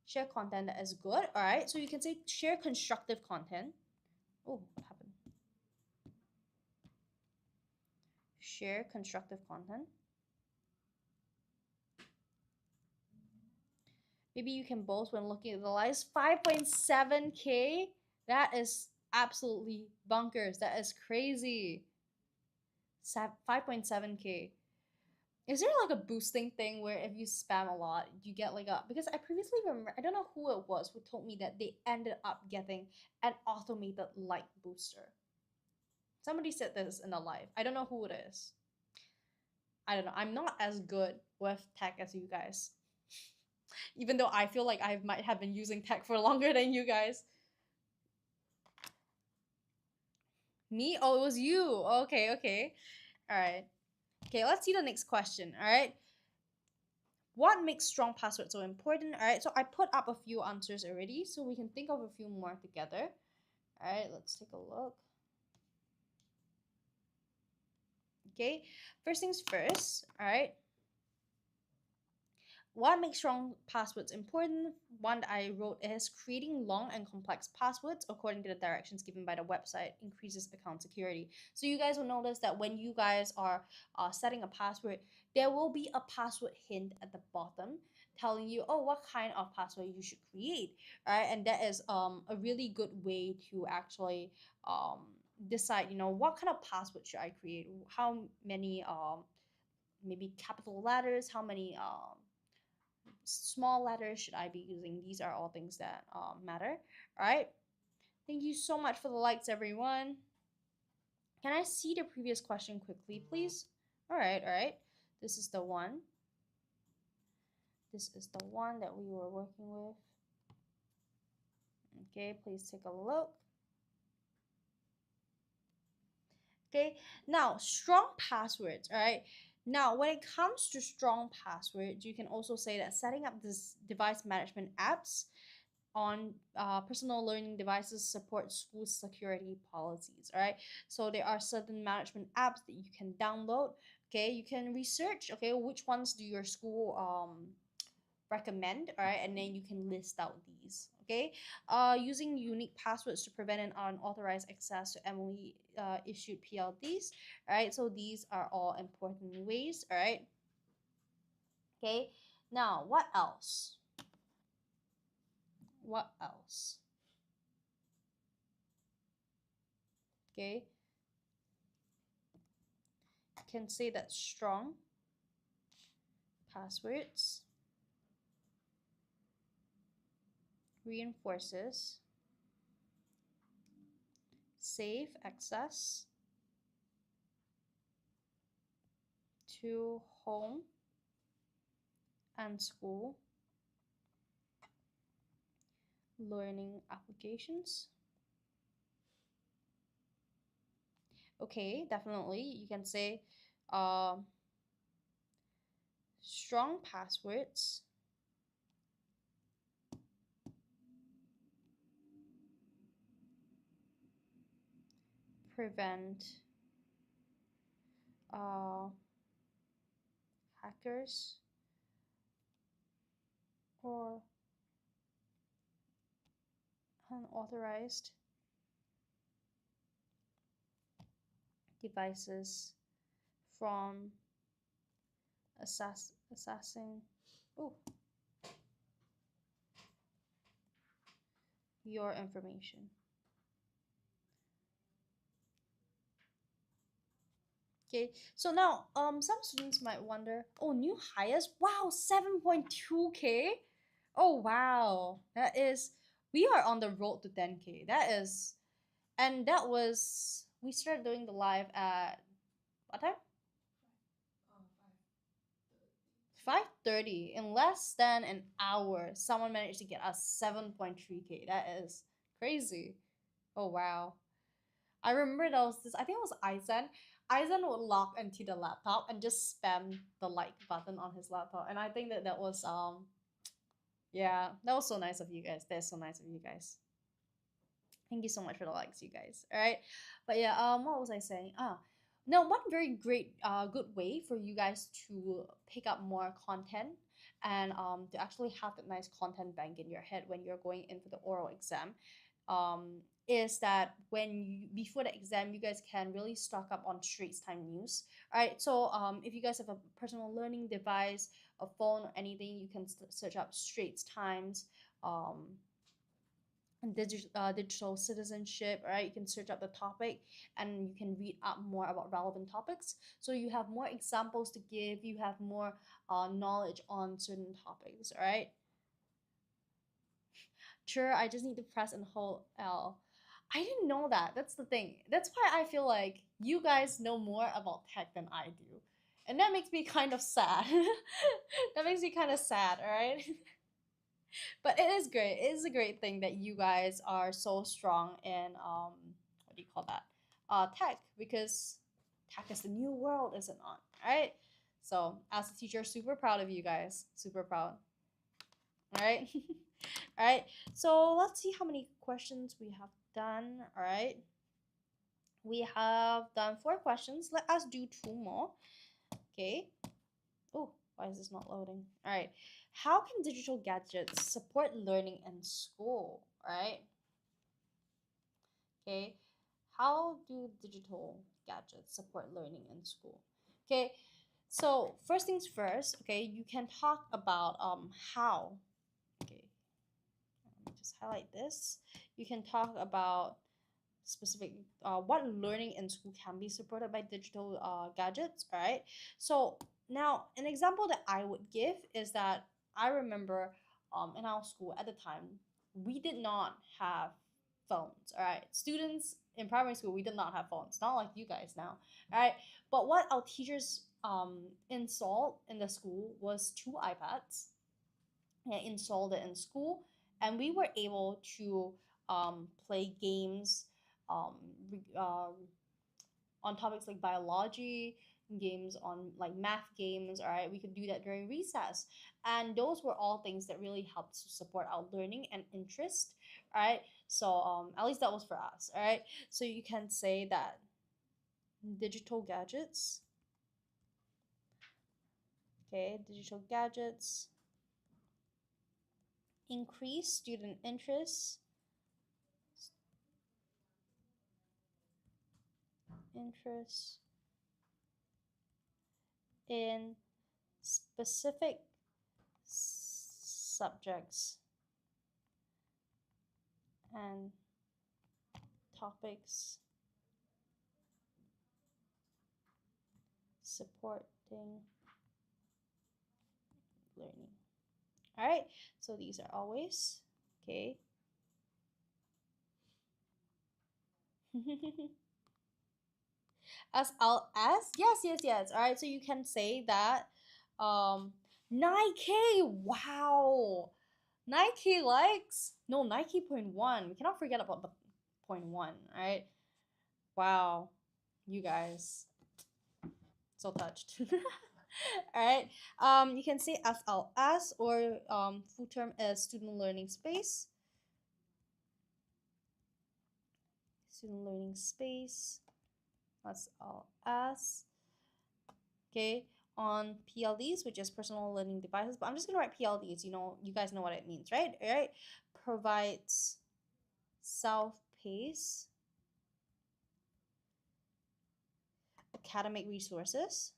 share content that is good. All right, so you can say share constructive content. Oh, what happened? Share constructive content. Maybe you can boast when looking at the lives. 5.7K. That is absolutely bonkers. That is crazy. 5.7K. Is there like a boosting thing where if you spam a lot, you get like a, because I previously remember, I don't know who it was who told me that they ended up getting an automated like booster. Somebody said this in the live. I don't know who it is. I don't know. I'm not as good with tech as you guys. Even though I feel like I might have been using tech for longer than you guys. Me? Oh, it was you. Okay, okay. All right. Okay, let's see the next question. All right. What makes strong passwords so important? All right, so I put up a few answers already, so we can think of a few more together. All right, let's take a look. Okay, first things first. All right, What makes strong passwords important? One that I wrote is creating long and complex passwords according to the directions given by the website increases account security. So you guys will notice that when you guys are setting a password, there will be a password hint at the bottom telling you, oh, what kind of password you should create, right? And that is a really good way to actually decide, you know, what kind of password should I create, how many maybe capital letters, how many small letters should I be using. These are all things that matter. All right, thank you so much for the likes, everyone. Can I see the previous question quickly, please? All right, this is the one. This is the one that we were working with. Okay, please take a look. Okay, now strong passwords. All right, now when it comes to strong passwords, you can also say that setting up this device management apps on personal learning devices support school security policies. All right, so there are certain management apps that you can download. Okay, you can research, okay, which ones do your school recommend, all right, and then you can list out these. Okay, using unique passwords to prevent an unauthorized access to Emily issued PLDs. All right, so these are all important ways. All right, okay, now what else? What else? Okay, I can say that strong passwords reinforces safe access to home and school learning applications. Okay, definitely. You can say strong passwords prevent hackers or unauthorized devices from accessing your information. Okay, so now some students might wonder, oh, new hires, wow, 7.2K. Oh wow, that is, we are on the road to 10K. That is, and that was, we started doing the live at what time? 5:30. In less than an hour, someone managed to get us 7.3K. That is crazy. Oh wow. I remember there was this, I think it was Aizen. Aizen would log into the laptop and just spam the like button on his laptop. And I think that that was yeah, that was so nice of you guys. That's so nice of you guys. Thank you so much for the likes, you guys. All right, but yeah, what was I saying? Now one very great, good way for you guys to pick up more content and to actually have that nice content bank in your head when you're going in for the oral exam, is that when you, before the exam, you guys can really stock up on Straits Time news. All right, so if you guys have a personal learning device, a phone, or anything, you can search up Straits Times. Digital citizenship, right? You can search up the topic and you can read up more about relevant topics, so you have more examples to give, you have more knowledge on certain topics. All right, sure, I just need to press and hold L. I didn't know that. That's the thing. That's why I feel like you guys know more about tech than I do, and that makes me kind of sad. That makes me kind of sad. All right. But it is great. It is a great thing that you guys are so strong in what do you call that? Tech, because tech is the new world, is it not? All right. So as a teacher, super proud of you guys. Super proud. All right. All right. So let's see how many questions we have done. All right. We have done 4 questions. Let us do 2 more. Okay. Oh, Why is this not loading? All right. How can digital gadgets support learning in school? All right. Okay. How do digital gadgets support learning in school? Okay. So first things first. Okay, you can talk about how. Okay. Let me just highlight this. You can talk about specific what learning in school can be supported by digital gadgets. All right, so now an example that I would give is that I remember in our school at the time we did not have phones. All right, students in primary school, we did not have phones, not like you guys now. All right, but what our teachers installed in the school was 2 iPads and installed it in school, and we were able to play games um, on topics like biology, games on like math games. All right, we could do that during recess, and those were all things that really helped to support our learning and interest. All right, so at least that was for us. All right, so you can say that digital gadgets. Okay, digital gadgets increase student interest in specific subjects and topics supporting learning. All right, so these are always okay. as yes. All right, so you can say that 9K. Wow, 9K likes. No, 9K point one. We cannot forget about the point one. All right, wow, you guys, so touched. All right, you can say SLS, or full term is student learning space. Student learning space, SLS. Okay, on PLDs, which is personal learning devices, but I'm just gonna write PLDs. You guys know what it means, right? All right, provides self-paced academic resources.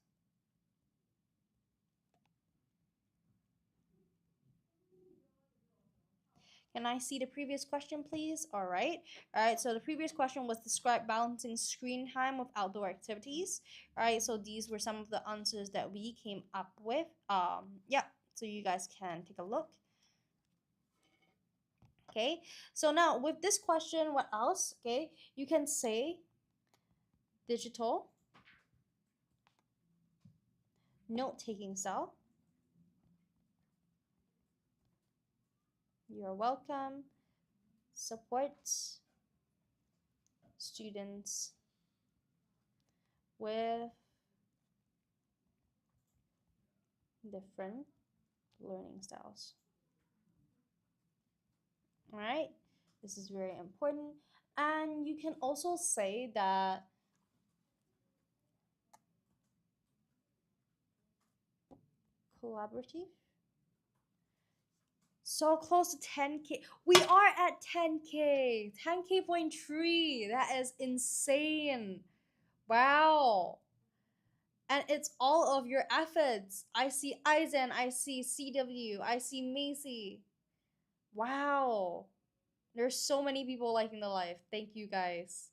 Can I see the previous question, please? All right. So the previous question was describe balancing screen time with outdoor activities. All right. So these were some of the answers that we came up with. Yeah. So you guys can take a look. Okay. So now with this question, what else? Okay. You can say digital note-taking style. You're welcome. Supports students with different learning styles. All right, this is very important. And you can also say that collaborative. So close to 10K. We are at 10K. 10K.3. That is insane. Wow. And it's all of your efforts. I see Aizen, I see CW, I see Macy. Wow. There's so many people liking the live. Thank you guys.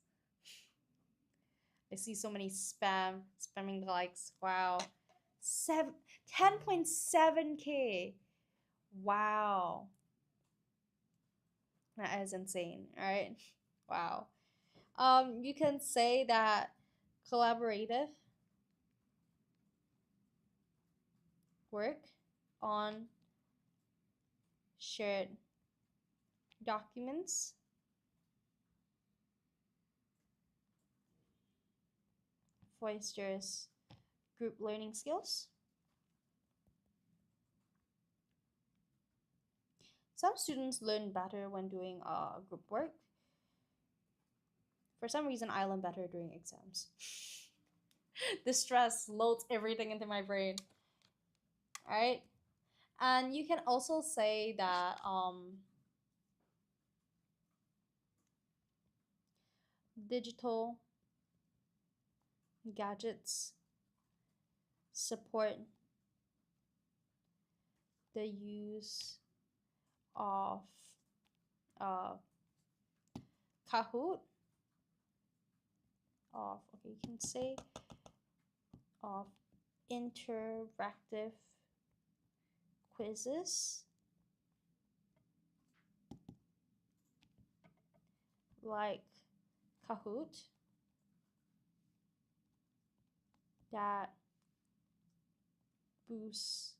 I see so many spamming the likes. Wow. 10.7K. Wow. That is insane. All right. Wow. You can say that collaborative work on shared documents fosters group learning skills. Some students learn better when doing group work. For some reason, I learn better during exams. The stress loads everything into my brain. All right. And you can also say that digital gadgets support the use of uh, Kahoot, of, okay, you can say of interactive quizzes like Kahoot that boosts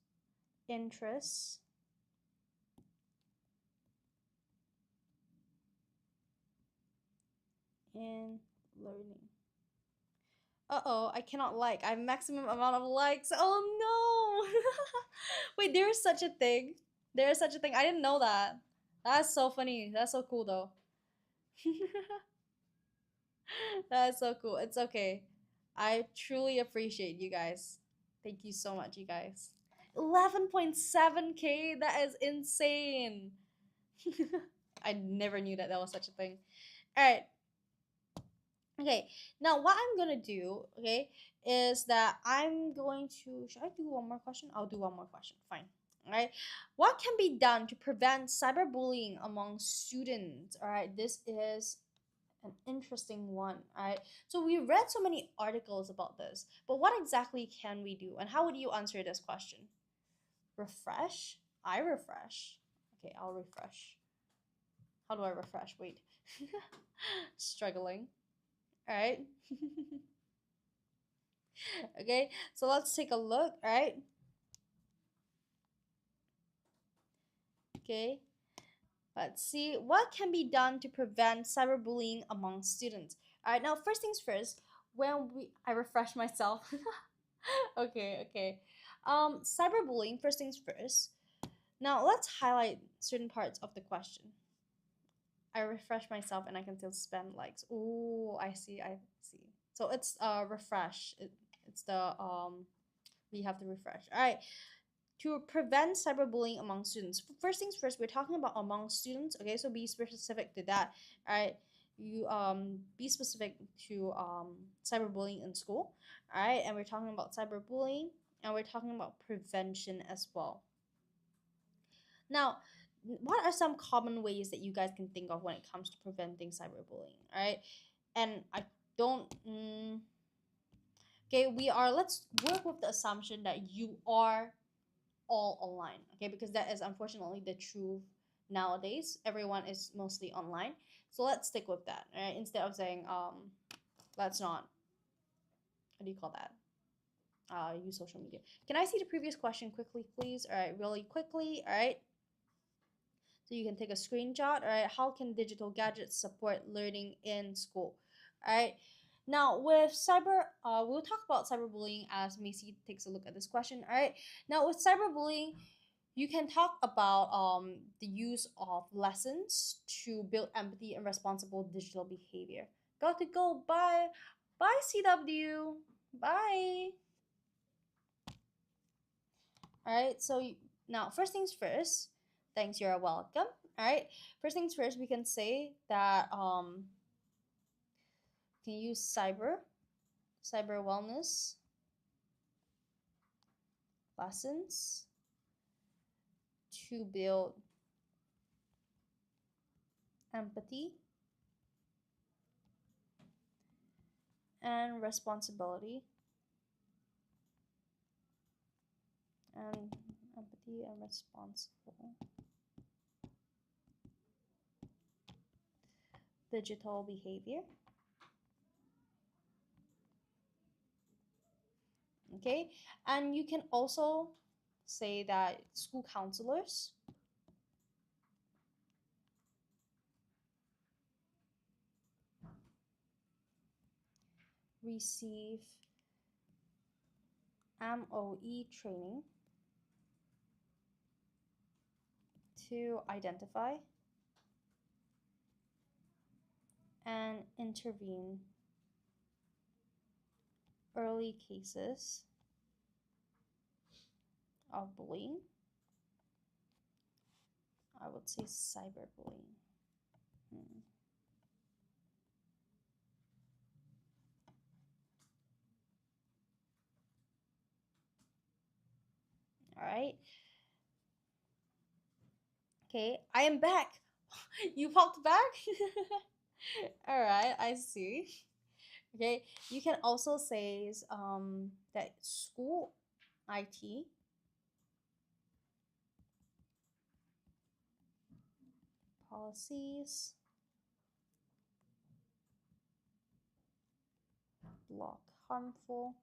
interest in learning. Uh-oh, I cannot like. I have maximum amount of likes. Oh no! Wait, there is such a thing. There is such a thing. I didn't know that. That's so funny. That's so cool though. That's so cool. It's okay. I truly appreciate you guys. Thank you so much, you guys. 11.7K? That is insane. I never knew that was such a thing. All right. Okay, now what I'm gonna do, okay, is that I'm going to, should I do one more question? I'll do one more question, fine. All right, what can be done to prevent cyberbullying among students? All right, this is an interesting one. All right, so we read so many articles about this, but what exactly can we do, and how would you answer this question? Refresh? I refresh. Okay, I'll refresh. How do I refresh? Wait. Struggling. All right. Okay, so let's take a look. All right. Okay, let's see what can be done to prevent cyberbullying among students. All right, now first things first, I refresh myself. Okay. Cyberbullying, first things first. Now let's highlight certain parts of the question. I refresh myself and I can still spam likes. Oh, I see. So it's refresh. It's the we have to refresh. All right. To prevent cyberbullying among students. First things first, we're talking about among students. Okay, so be specific to that. All right. You be specific to cyberbullying in school. All right, and we're talking about cyberbullying and we're talking about prevention as well. Now, what are some common ways that you guys can think of when it comes to preventing cyberbullying? All right, and I don't. Okay, let's work with the assumption that you are all online. Okay, because that is unfortunately the truth nowadays. Everyone is mostly online, so let's stick with that. Right, instead of saying let's not. What do you call that? Use social media. Can I see the previous question quickly, please? All right, really quickly. All right. So you can take a screenshot. All right, how can digital gadgets support learning in school? All right, now with we'll talk about cyberbullying as Macy takes a look at this question. All right, now with cyberbullying, you can talk about the use of lessons to build empathy and responsible digital behavior. Got to go. Bye, bye, CW. Bye. All right, so now first things first. Thanks, you're welcome. All right, first things first, we can say that can use cyber wellness lessons to build empathy and responsibility and empathy and responsible digital behavior. Okay, and you can also say that school counselors receive MOE training to identify and intervene early cases of bullying. I would say cyberbullying. All right. Okay, I am back. You popped back? All right, I see. Okay, you can also say that school IT policies block harmful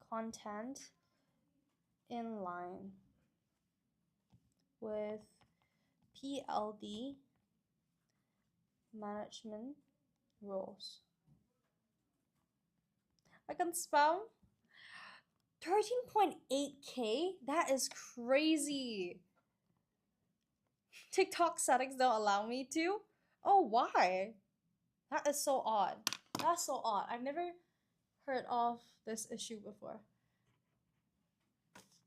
content in line with PLD management rules. I can spam 13.8K? That is crazy. TikTok settings don't allow me to? Oh, why? That is so odd. That's so odd. I've never heard of this issue before.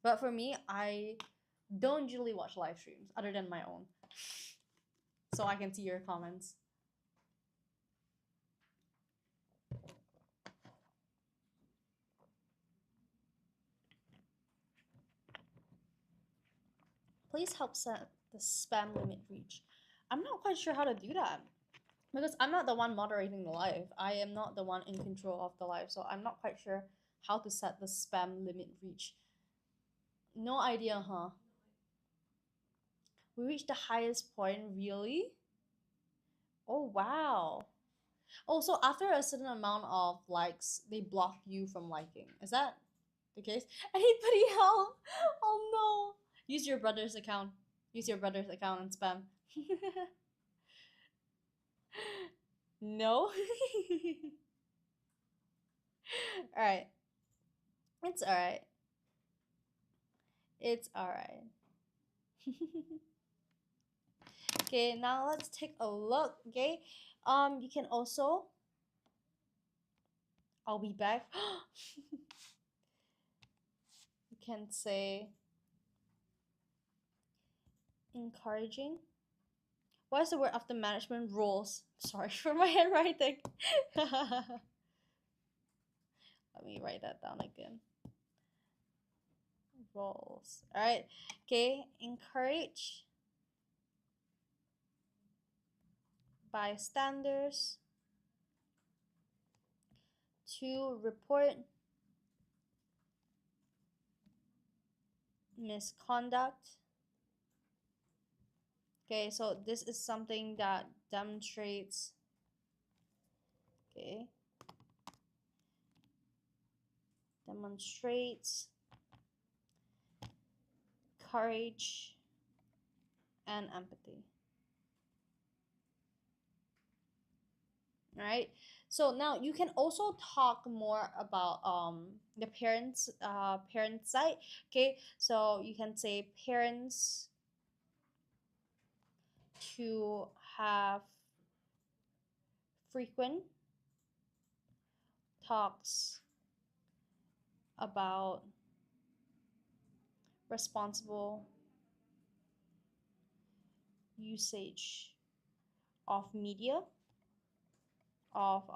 But for me, I don't usually watch live streams other than my own. So I can see your comments. Please help set the spam limit reach. I'm not quite sure how to do that because I'm not the one moderating the live. I am not the one in control of the live, so I'm not quite sure how to set the spam limit reach. No idea, huh? We reached the highest point, really? Oh, wow. Oh, so after a certain amount of likes, they block you from liking. Is that the case? Anybody help? Oh no. Use your brother's account. Use your brother's account and spam. No? Alright. It's alright. It's alright. Okay, now let's take a look. Okay. You can also I'll be back. You can say encouraging. What is the word after management roles? Sorry for my handwriting. Let me write that down again. Roles. Alright. Okay. Encourage bystanders to report misconduct. Okay, so this is something that demonstrates, okay, demonstrates courage and empathy. All right, so now you can also talk more about the parent side. Okay, so you can say parents to have frequent talks about responsible usage of media of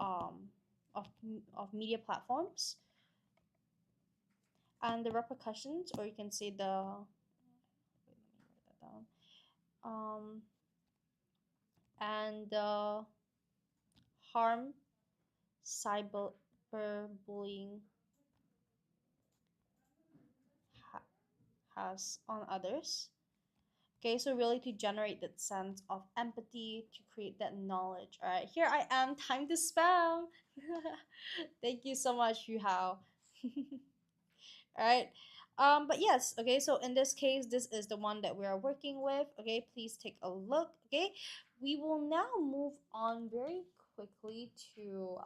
of media platforms and the repercussions, or you can say the wait, let me write that down, and the harm cyberbullying has on others. Okay, so really to generate that sense of empathy, to create that knowledge. All right, here I am, time to spam. Thank you so much, Yu Hao. All right. But yes, okay, so in this case, this is the one that we are working with. Okay, please take a look. Okay, we will now move on very quickly to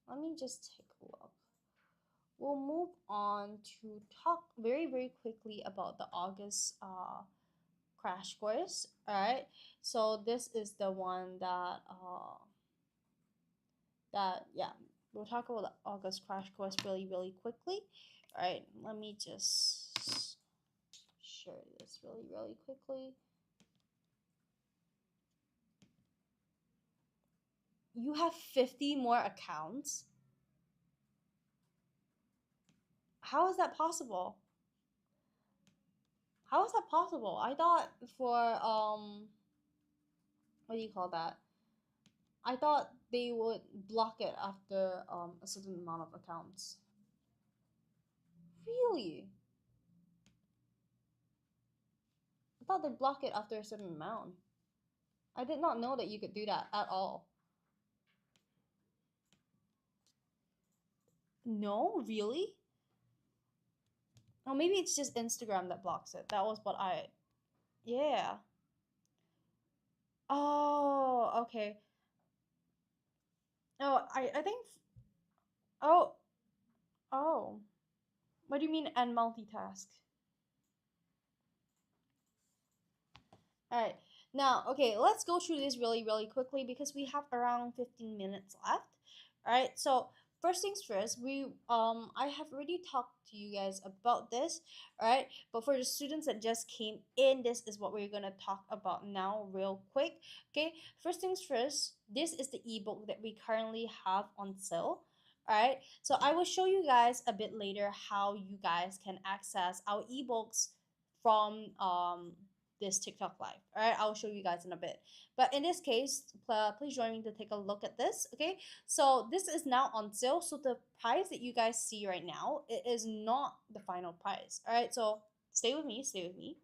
let me just take a look. We'll move on to talk very quickly about the August crash course. All right, so this is the one that yeah, we'll talk about the August crash course really quickly. All right, let me just share this really quickly. You have 50 more accounts. How is that possible? How is that possible? I thought for what do you call that? I thought they would block it after a certain amount of accounts. Really? I thought they'd block it after a certain amount. I did not know that you could do that at all. No, really? Oh, maybe it's just Instagram that blocks it. That was what I. Yeah. Oh, okay. Oh, I think. Oh, oh. What do you mean and multitask? All right. Now, okay, let's go through this really quickly because we have around 15 minutes left. All right. So, first things first, I have already talked to you guys about this, all right? But for the students that just came in, this is what we're going to talk about now real quick. Okay? First things first, this is the ebook that we currently have on sale. All right. So, I will show you guys a bit later how you guys can access our ebooks from this TikTok live. All right, I'll show you guys in a bit. But in this case, please join me to take a look at this. Okay, so this is now on sale. So the price that you guys see right now, it is not the final price. All right, so stay with me. Stay with me.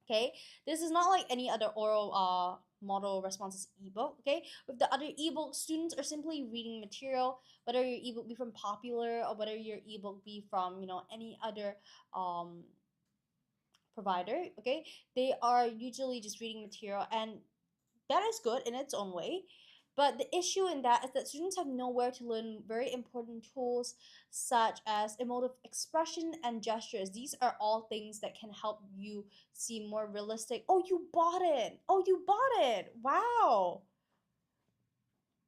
Okay, this is not like any other oral model responses ebook. Okay, with the other ebook, students are simply reading material, whether your ebook be from Popular or whether your ebook be from any other provider. Okay, they are usually just reading material, and that is good in its own way. But the issue in that is that students have nowhere to learn very important tools such as emotive expression and gestures. These are all things that can help you see more realistic. Oh, you bought it. Oh, you bought it. Wow.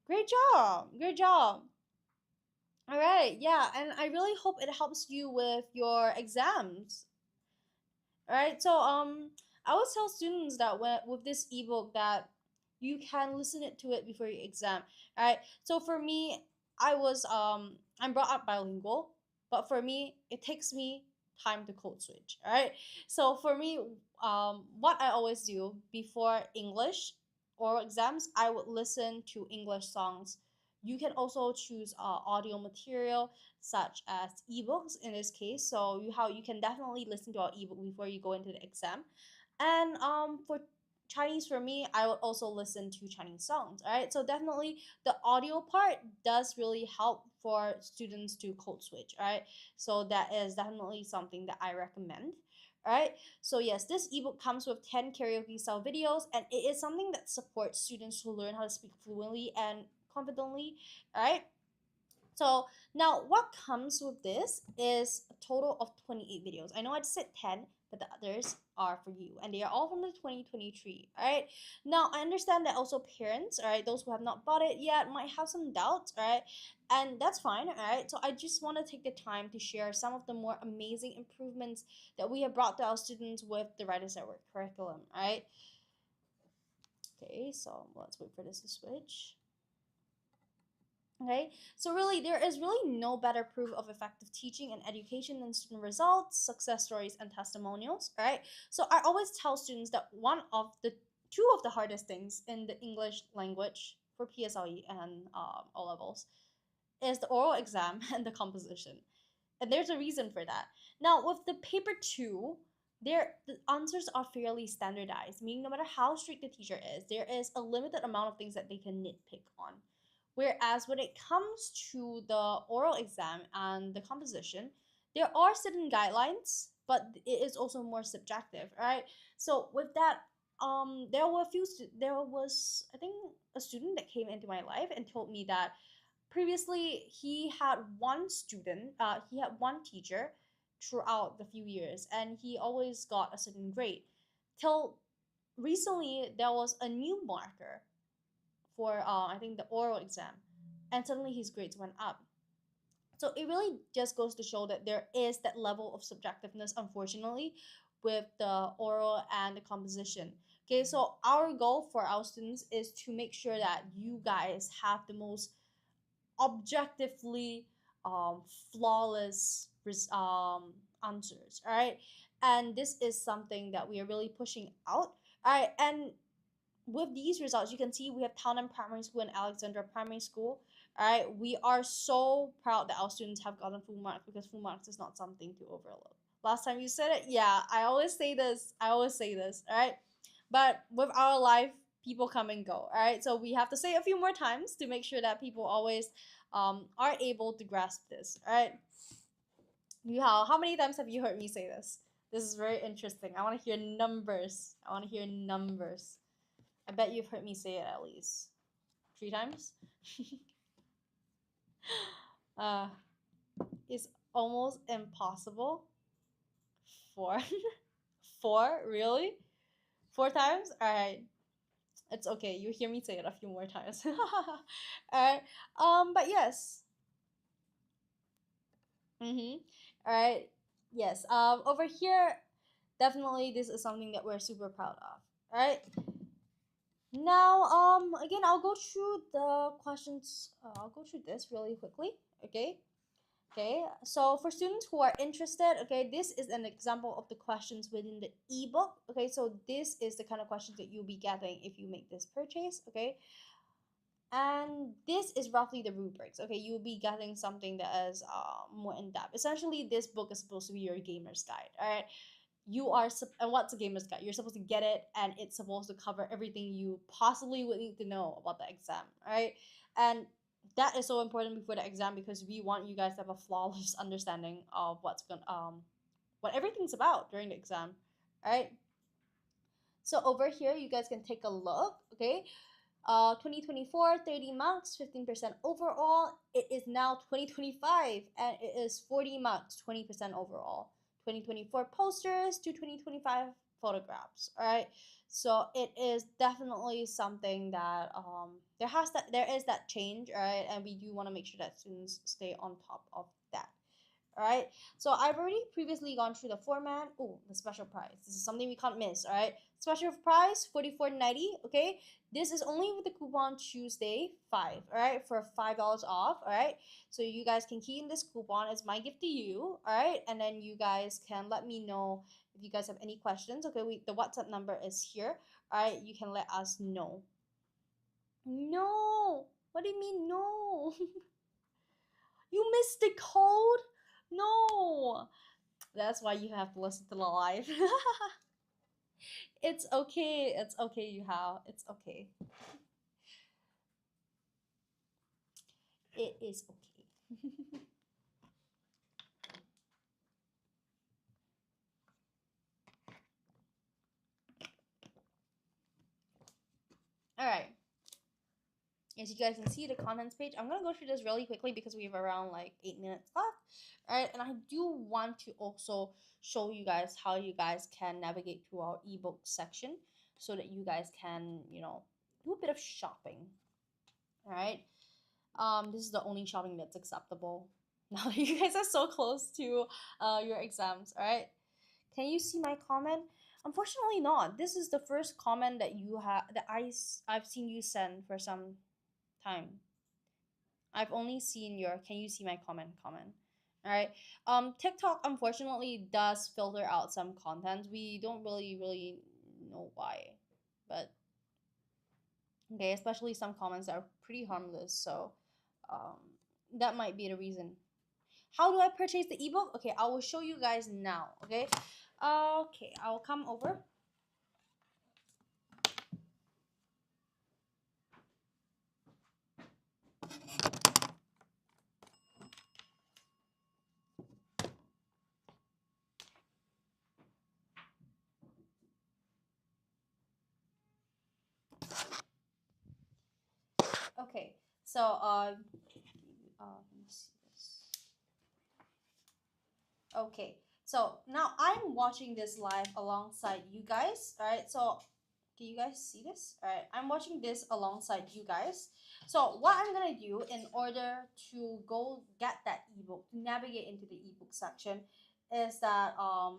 Great job. Great job. All right. Yeah. And I really hope it helps you with your exams. All right. So I always tell students that with this ebook that you can listen it to it before your exam. All right. So for me, I'm brought up bilingual, but for me it takes me time to code switch. All right. So for me, what I always do before English oral exams, I would listen to English songs. You can also choose audio material such as ebooks in this case. So how you can definitely listen to our ebook before you go into the exam. And for Chinese, for me, I would also listen to Chinese songs. All right, so definitely the audio part does really help for students to code switch. All right, so that is definitely something that I recommend. All right, so yes, this ebook comes with 10 karaoke style videos, and it is something that supports students to learn how to speak fluently and confidently. All right, so now what comes with this is a total of 28 videos. I know I just said 10, but the others are for you, and they are all from the 2023. All right, now I understand that also parents, all right, those who have not bought it yet might have some doubts, all right, and that's fine. All right, so I just want to take the time to share some of the more amazing improvements that we have brought to our students with the Writers at Work curriculum. All right, okay, so let's wait for this to switch. Okay, so really, there is really no better proof of effective teaching and education than student results, success stories, and testimonials. All right, so I always tell students that two of the hardest things in the English language for PSLE and O levels is the oral exam and the composition, and there's a reason for that. Now, with the paper two, the answers are fairly standardized, meaning no matter how strict the teacher is, there is a limited amount of things that they can nitpick on. Whereas when it comes to the oral exam and the composition, there are certain guidelines, but it is also more subjective. All right. So with that, there was I think a student that came into my life and told me that previously he had he had one teacher throughout the few years, and he always got a certain grade. Till recently, there was a new marker for I think the oral exam, and suddenly his grades went up. So it really just goes to show that there is that level of subjectiveness, unfortunately, with the oral and the composition. Okay, so our goal for our students is to make sure that you guys have the most objectively flawless answers. All right, and this is something that we are really pushing out. All right, and with these results, you can see we have Townham Primary School and Alexandra Primary School. All right, we are so proud that our students have gotten full marks, because full marks is not something to overlook. Last time you said it, yeah, I always say this. All right, but with our life, people come and go. All right, so we have to say a few more times to make sure that people always are able to grasp this. All right, how many times have you heard me say this? This is very interesting. I want to hear numbers. I bet you've heard me say it at least 3 times. It's almost impossible. 4. 4? Really? 4 times? Alright. It's okay. You hear me say it a few more times. Alright. But yes. Alright. Yes. Over here, definitely this is something that we're super proud of. Alright. Now, again, I'll go through the questions. I'll go through this really quickly. Okay, so for students who are interested, okay, this is an example of the questions within the ebook. Okay, so this is the kind of questions that you'll be getting if you make this purchase. Okay, and this is roughly the rubrics. Okay, you'll be getting something that is more in depth. Essentially, this book is supposed to be your gamer's guide. All right, and what's a gamer's guide? You're supposed to get it, and it's supposed to cover everything you possibly would need to know about the exam. All right, and that is so important before the exam, because we want you guys to have a flawless understanding of what everything's about during the exam. All right, so over here you guys can take a look. Okay, 2024 30 marks, 15% overall. It is now 2025, and it is 40 marks, 20% overall. 2024 posters to 2025 photographs. All right, so it is definitely something that there is that change. All right, and we do want to make sure that students stay on top of that. All right, so I've already previously gone through the format. Oh, the special price, this is something we can't miss. All right, special price $44.90. Okay, this is only with the coupon Tuesday 5. All right, for $5 off. All right, so you guys can key in this coupon as my gift to you. All right, and then you guys can let me know if you guys have any questions. Okay, the WhatsApp number is here. All right, you can let us know. No, what do you mean no? You missed the code. No, that's why you have to listen to the live. It's okay. It's okay, you have. It's okay. It is okay. All right. As you guys can see, the contents page, I'm gonna go through this really quickly because we have around like 8 minutes left. All right, and I do want to also show you guys how you guys can navigate through our ebook section so that you guys can, do a bit of shopping. All right, this is the only shopping that's acceptable now that you guys are so close to your exams. All right, can you see my comment? Unfortunately not. This is the first comment that I've seen you send for some time. I've only seen your can you see my comment. All right, TikTok unfortunately does filter out some content. We don't really know why, but okay, especially some comments that are pretty harmless, so that might be the reason. How do I purchase the ebook? Okay, I will show you guys now. Okay, I'll come over. Okay, so let me see this. Okay, so now I'm watching this live alongside you guys. All right, so can you guys see this? All right, I'm watching this alongside you guys. So what I'm gonna do in order to go get that ebook, to navigate into the ebook section, is that I'm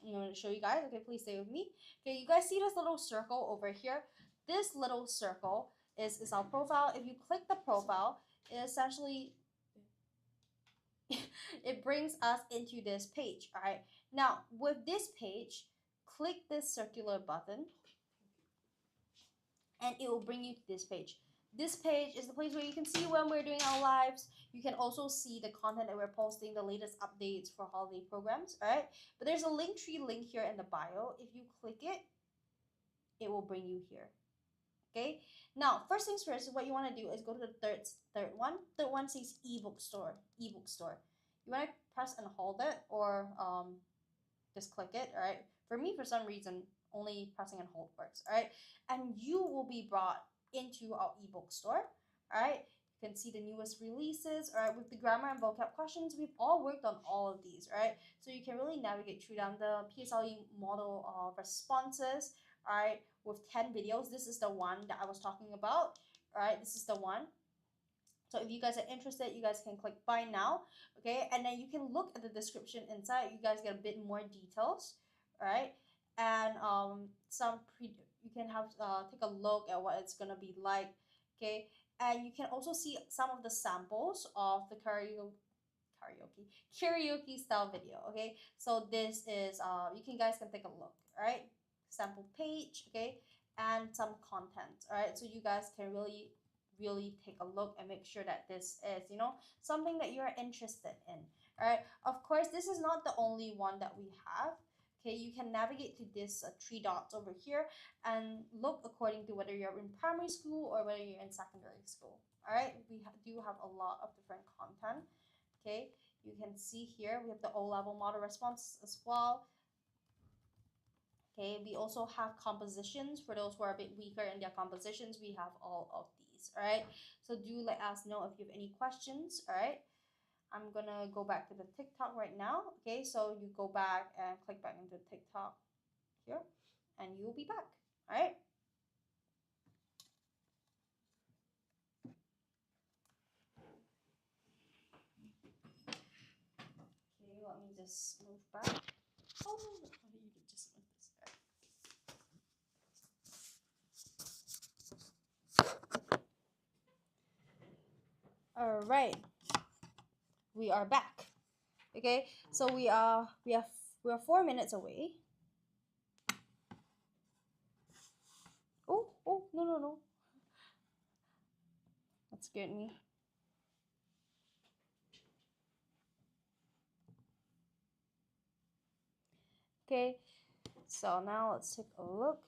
going to show you guys. Okay, please stay with me. Okay, you guys see this little circle over here? This little circle is our profile. If you click the profile, it essentially it brings us into this page. All right. Now with this page, click this circular button, and it will bring you to this page. This page is the place where you can see when we're doing our lives. You can also see the content that we're posting, the latest updates for holiday programs, all right? But there's a Linktree link here in the bio. If you click it, it will bring you here, okay? Now, first things first, what you want to do is go to the third one. Third one says ebook store, ebook store. You want to press and hold it, or just click it, all right? For me, for some reason, only pressing and hold works, all right? And you will be brought into our ebook store, all right? You can see the newest releases, all right? With the grammar and vocab questions, we've all worked on all of these, all right? So you can really navigate through them. The PSLE model responses, all right, with 10 videos. This is the one that I was talking about, all right? This is the one. So if you guys are interested, you guys can click buy now, okay? And then you can look at the description inside. You guys get a bit more details, all right? And you can have take a look at what it's gonna be like, okay? And you can also see some of the samples of the karaoke style video, okay? So this is guys can take a look, all right? Sample page, okay? And some content, all right? So you guys can really take a look and make sure that this is, you know, something that you're interested in, all right? Of course, this is not the only one that we have. Okay, you can navigate to this 3 dots over here and look according to whether you're in primary school or whether you're in secondary school, all right? We do have a lot of different content, okay? You can see here we have the O-level model response as well. Okay, we also have compositions. For those who are a bit weaker in their compositions, we have all of these, all right? So do let us know if you have any questions, all right? I'm gonna go back to the TikTok right now. Okay, so you go back and click back into TikTok here, and you'll be back, all right? Okay, let me just move back. Oh, you could just move this back. All right, we are back. Okay, so we are 4 minutes away. Oh, no. That scared me. Okay, so now let's take a look.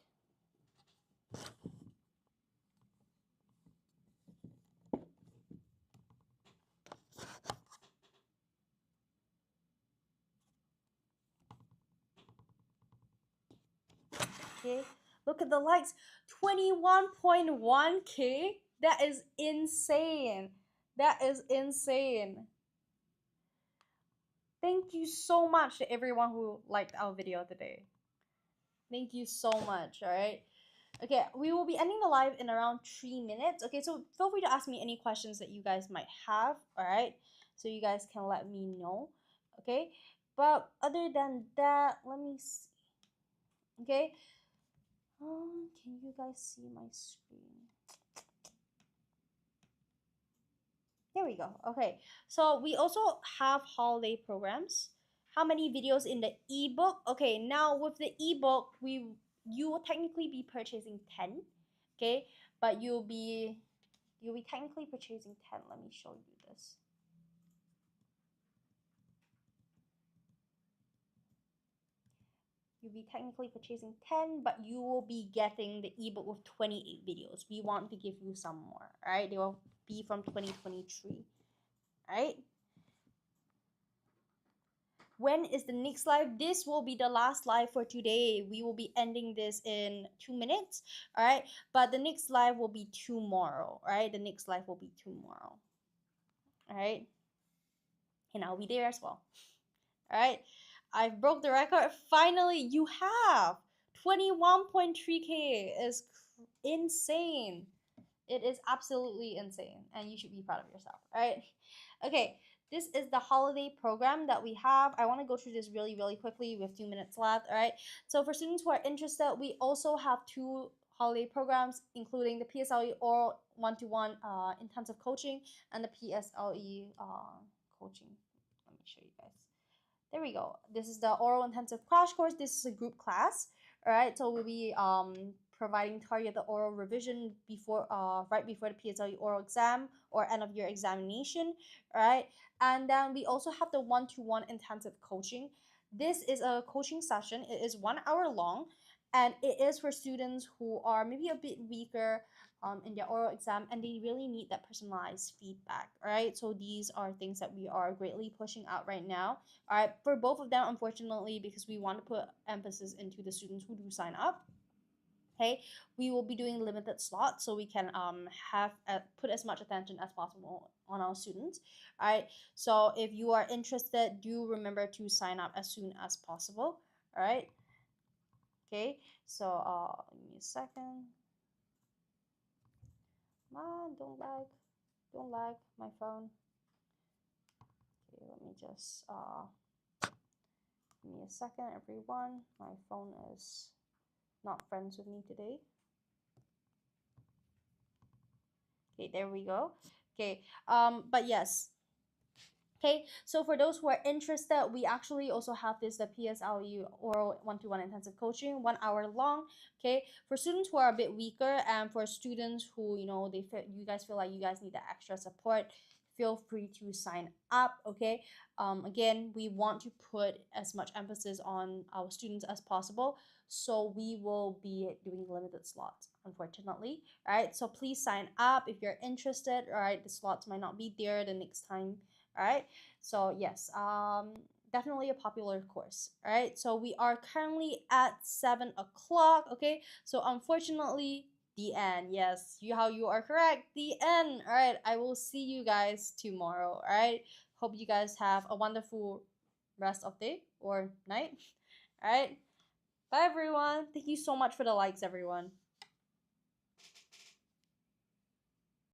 Okay, look at the likes, 21.1K. That is insane. That is insane. Thank you so much to everyone who liked our video today. Thank you so much, all right? Okay, we will be ending the live in around 3 minutes. Okay, so feel free to ask me any questions that you guys might have, all right? So you guys can let me know, okay? But other than that, let me see. Okay, can you guys see my screen? There we go. Okay, so we also have holiday programs. How many videos in the ebook? Okay, now with the ebook, you will technically be purchasing 10, okay? But you'll be technically purchasing 10. Let me show you this. You'll be technically purchasing 10, but you will be getting the ebook with 28 videos. We want to give you some more, all right? They will be from 2023, all right? When is the next live? This will be the last live for today. We will be ending this in 2 minutes, all right? But the next live will be tomorrow, all right? The next live will be tomorrow, all right? And I'll be there as well, all right? I've broke the record. Finally, you have 21.3K. Is insane. It is absolutely insane, and you should be proud of yourself. All right. Okay, this is the holiday program that we have. I want to go through this really, really quickly. We have 2 minutes left. All right. So for students who are interested, we also have two holiday programs, including the PSLE oral one-to-one intensive coaching and the PSLE coaching. Let me show you guys. There we go. This is the oral intensive crash course. This is a group class. All right, so we'll be providing targeted oral revision before right before the PSLE oral exam or end of year examination. All right, and then we also have the one-to-one intensive coaching. This is a coaching session. It is 1 hour long, and it is for students who are maybe a bit weaker in their oral exam, and they really need that personalized feedback. All right, so these are things that we are greatly pushing out right now. All right, for both of them, unfortunately, because we want to put emphasis into the students who do sign up. Okay, we will be doing limited slots so we can have put as much attention as possible on our students. All right, so if you are interested, do remember to sign up as soon as possible. All right. Okay, so give me a second. Come on, don't lag my phone. Okay, let me just give me a second, everyone. My phone is not friends with me today. Okay, there we go. Okay, but yes. Okay, so for those who are interested, we actually also have the PSLE oral one-to-one intensive coaching, 1 hour long. Okay, for students who are a bit weaker and for students who you guys feel like you guys need that extra support, feel free to sign up. Okay, again, we want to put as much emphasis on our students as possible, so we will be doing limited slots, unfortunately. All right, so please sign up if you're interested. All right, the slots might not be there the next time. All right, so yes, definitely a popular course. All right, so we are currently at 7 o'clock. Okay, so unfortunately, the end. Yes, you are correct, the end. All right, I will see you guys tomorrow. All right, hope you guys have a wonderful rest of day or night. All right, bye everyone. Thank you so much for the likes, everyone.